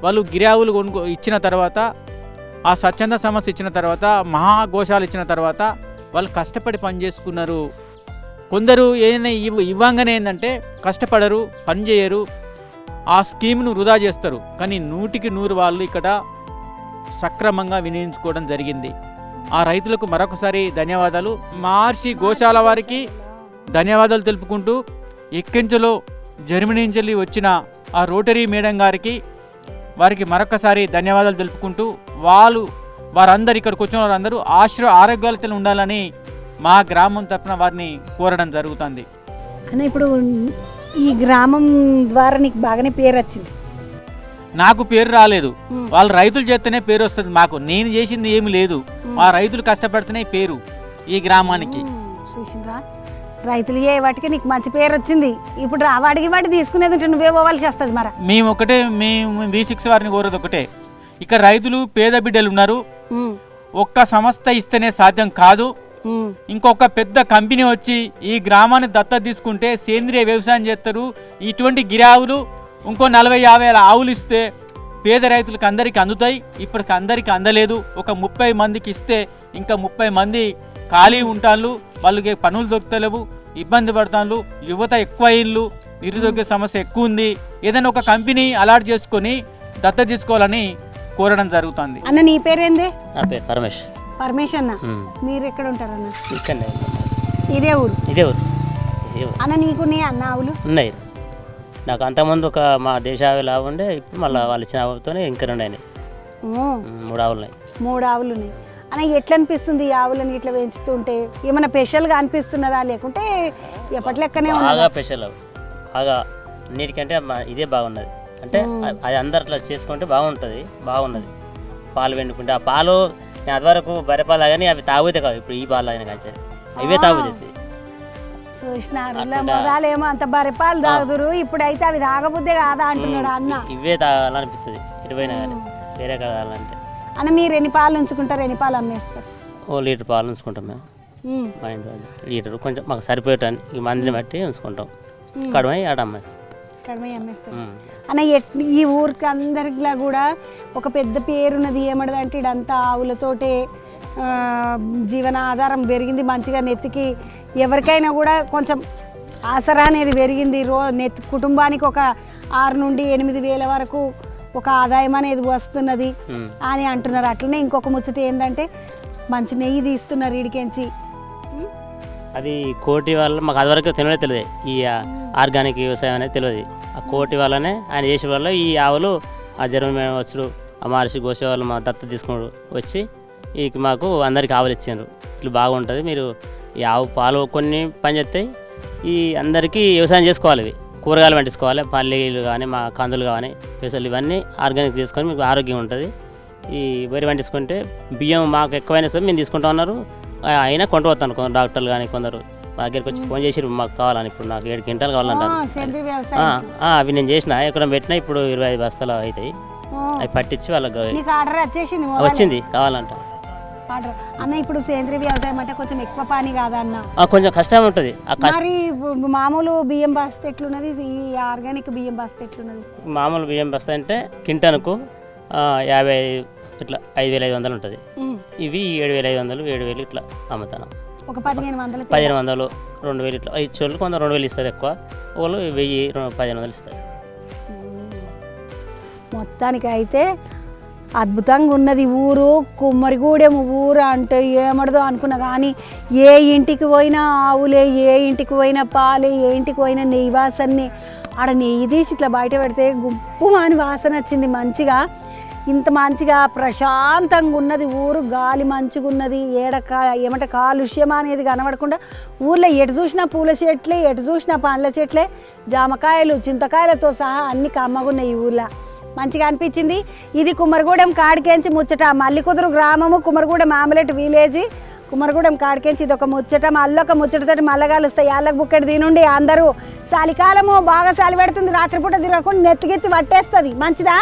వాళ్ళు గిరావులు ఇచ్చిన తర్వాత, ఆ స్వచ్ఛంద సంస్థ ఇచ్చిన తర్వాత, మహాఘోషాలు ఇచ్చిన తర్వాత వాళ్ళు కష్టపడి పనిచేసుకున్నారు. కొందరు ఏదైనా ఇవ్వంగానే ఏంటంటే కష్టపడరు, పని చేయరు, ఆ స్కీమ్ను వృధా చేస్తారు. కానీ 100కి 100 వాళ్ళు ఇక్కడ సక్రమంగా వినియోగించుకోవడం జరిగింది. ఆ రైతులకు మరొకసారి ధన్యవాదాలు. మహర్షి గోశాల వారికి ధన్యవాదాలు తెలుపుకుంటూ, ఎక్కించులో జర్మనీ నుంచి వచ్చిన ఆ రోటరీ మేడం గారికి వారికి మరొకసారి ధన్యవాదాలు తెలుపుకుంటూ, వారందరూ ఇక్కడికి వచ్చిన వారందరూ ఆరోగ్యాలతో ఉండాలని మా గ్రామం తరఫున వారిని కోరడం జరుగుతుంది. అన్న ఇప్పుడు ఈ గ్రామం ద్వారా నీకు బాగానే పేరు వచ్చింది. నాకు పేరు రాలేదు, వాళ్ళు రైతులు చేస్తేనే పేరు వస్తుంది. మాకు నేను చేసింది ఏమి లేదు, మా రైతులు కష్టపడితేనే పేరు ఈ గ్రామానికి. రైతులు ఏ వాటికి నీకు మంచి పేరు వచ్చింది. ఇప్పుడు వాటి తీసుకునేది ఉంటే నువ్వే పోవాల్సి వస్తుంది. మరి మేము V6 వారిని కోరేది ఒకటే, ఇక్కడ రైతులు పేద బిడ్డలు ఉన్నారు. ఒక్క సంస్థ ఇస్తేనే సాధ్యం కాదు. ఇంకొక పెద్ద కంపెనీ వచ్చి ఈ గ్రామాన్ని దత్తత తీసుకుంటే సేంద్రియ వ్యవసాయం చేస్తారు. ఇటువంటి గిరావులు ఇంకో 40-50 ఆవులు ఇస్తే పేద రైతులకు అందరికీ అందుతాయి. ఇప్పటికి అందరికీ అందలేదు. ఒక 30 మందికి ఇస్తే ఇంకా 30 మంది ఖాళీ ఉంటాళ్ళు, వాళ్ళకి పనులు దొరుకుతలేవు, ఇబ్బంది పడతాళ్ళు. యువత ఎక్కువ ఇళ్ళు, నిరుద్యోగ సమస్య ఎక్కువ ఉంది. ఏదైనా ఒక కంపెనీ అలాట్ చేసుకొని దత్తత తీసుకోవాలని కోరడం జరుగుతుంది. అన్న నీ పేరేంది? నా పేరు పరమేష్. పరమేష్ అన్న, మీరు ఎక్కడ ఉంటారన్న? ఇక్కడనే. ఇదే ఊరు? ఇదే ఊరు. అన్న నీకు అన్న ఆవులు ఉన్నాయి. నాకు అంతకుముందు ఒక మా దేశ ఆవులు ఆవు ఉండే, ఇప్పుడు మళ్ళీ వాళ్ళు ఇచ్చిన ఆవులతోనే ఇంకా 2 అయినాయి. 3 ఆవులు ఉన్నాయి. 3 ఆవులు ఉన్నాయి. అన్న ఎట్లా అనిపిస్తుంది ఈ ఆవులను ఇట్లా పెంచుతుంటే? ఏమైనా స్పెషల్గా అనిపిస్తున్నదా లేకుంటే ఎప్పటిలెక్కనే బాగా స్పెషల్ బాగా అన్నిటికంటే ఇదే బాగున్నది. అంటే అది అందరు అట్లా చేసుకుంటే బాగున్నది. పాలు వెండుకుంటే ఆ పాలు నేను అది వరకు బర్రె పాలు కానీ అవి తాగుతే కావు. ఇప్పుడు ఈ పాలు అయినా కానీ అవే తాగుతుంది. మొదలేమో అంత బర్రెపాలు తాగుదురు, ఇప్పుడైతే అవి తాగబుద్దే కాదా అంటున్నాడు అన్న. ఇవే తాగాలనిపిస్తుంది ఎటుపోయినా కానీ, వేరే కావాలంటే. అన్న మీరు ఎన్ని పాలు ఉంచుకుంటారు, ఎన్ని పాలు అమ్మేస్తారు? ఓ లీటర్ పాలు ఉంచుకుంటాం మేము. మా ఇంట్లో లీటర్ కొంచెం మాకు సరిపోయేటాన్ని ఈ మందిని బట్టి ఉంచుకుంటాం. కడమై ఆడ అమ్మేస్తారు. అన్న ఈ ఊరికి అందరిలా కూడా ఒక పెద్ద పేరున్నది ఏమడదంటే ఇదంతా ఆవులతోటే జీవనాధారం పెరిగింది. మంచిగా నెత్తికి ఎవరికైనా కూడా కొంచెం ఆసరా అనేది పెరిగింది. కుటుంబానికి ఒక 6 నుండి 8 వేల వరకు ఒక ఆదాయం అనేది వస్తున్నది అని అంటున్నారు. అట్లనే ఇంకొక ముచ్చట ఏంటంటే మంచి నెయ్యి తీస్తున్నారు ఇడికెంచి. అది కోటి వల్ల మాకు అది వరకు తెలియదు. ఈ ఆర్గానిక్ వ్యవసాయం అనేది తెలియదు. ఆ కోటి వల్లనే ఆయన చేసే వల్ల ఈ ఆవులు ఆ జర్మన్ మేడం వచ్చుడు, ఆ మహర్షి గోసే వాళ్ళు మా దత్త తీసుకున్నాడు వచ్చి మాకు అందరికి ఆవులు ఇచ్చారు. ఇట్లా బాగుంటుంది, మీరు ఈ ఆవు పాలు కొన్ని పని చేస్తాయి. ఈ అందరికీ వ్యవసాయం చేసుకోవాలి. ఇవి కూరగాయలు పండించుకోవాలి, పల్లీలు కానీ మా కందులు కానీ పెసలు ఇవన్నీ ఆర్గానిక్ తీసుకొని మీకు ఆరోగ్యం ఉంటుంది. ఈ వరి పండించుకుంటే బియ్యం మాకు ఎక్కువైనా సరే మేము తీసుకుంటా ఉన్నారు. అయినా కొంటూ వస్తాను కొందరు డాక్టర్లు కానీ కొందరు మా దగ్గరికి వచ్చి ఫోన్ చేసి మాకు కావాలని, ఇప్పుడు నాకు 7 క్వింటాలు కావాలంటారు. అవి నేను చేసిన ఎక్కడ పెట్టినా ఇప్పుడు 25 బస్తాలు అవుతాయి. అవి పట్టించి వాళ్ళకి వచ్చింది కావాలంట. అన్న ఇప్పుడు సేంద్రీయ వ్యవసాయం అంటే కొంచెం ఎక్కువ పని కాదా అన్న? కొంచెం కష్టం ఉంటుంది. మరి మామూలు బియ్యం బస్తా ఎట్లున్నది, ఈ ఆర్గానిక్ బియ్యం బస్తా ఎట్లున్నది? మామూలు బియ్యం బస్తా అంటే క్వింటానుకు 50 ఇట్లా 5500 ఉంటుంది. ఇవి 7500 7000 ఇట్లా అమ్ముతాను. ఒక 1500 2000 ఇట్లా ఇచ్చేవాళ్ళు కొందరు 2000 ఇస్తారు. ఎక్కువ వాళ్ళు 1000 1500 ఇస్తారు. మొత్తానికి అయితే అద్భుతంగా ఉన్నది ఊరు. కుమ్మరిగూడెం ఊరు అంటే ఏమడదో అనుకున్నా కానీ ఏ ఇంటికి పోయినా ఆవులే, ఏ ఇంటికి పోయినా పాలే, ఏ ఇంటికి పోయినా నెయ్యి వాసనని. ఆడ నెయ్యి తీసి ఇట్లా బయట పెడితే గుప్పుమాని వాసన వచ్చింది మంచిగా. ఇంత మంచిగా ప్రశాంతంగా ఉన్నది ఊరు. గాలి మంచిగా ఉన్నది. ఏమంటే కాలుష్యం అనేది కనబడకుండా ఊర్లో ఎటు చూసినా పూల చెట్లే, ఎటు చూసినా పండ్ల చెట్లే, జామకాయలు చింతకాయలతో సహా అన్ని కమ్మగున్నాయి ఈ ఊర్లో. మంచిగా అనిపించింది. ఇది కుమ్మరిగూడెం కాడికెంచి ముచ్చట. మల్లికుదురు గ్రామము, కుమ్మరిగూడెం ఆమ్లెట్ విలేజ్, కుమ్మరిగూడెం కాడికెంచి ఇది ఒక ముచ్చట. మళ్ళొక ముచ్చటతోటి మల్లగాలుస్తాయి. యాళ్ళకు బుక్కెట్ తినుండి అందరూ. చలికాలము బాగా చలి పెడుతుంది, రాత్రిపూట తిరగకుండా నెత్తికెత్తి పట్టేస్తుంది. మంచిదా?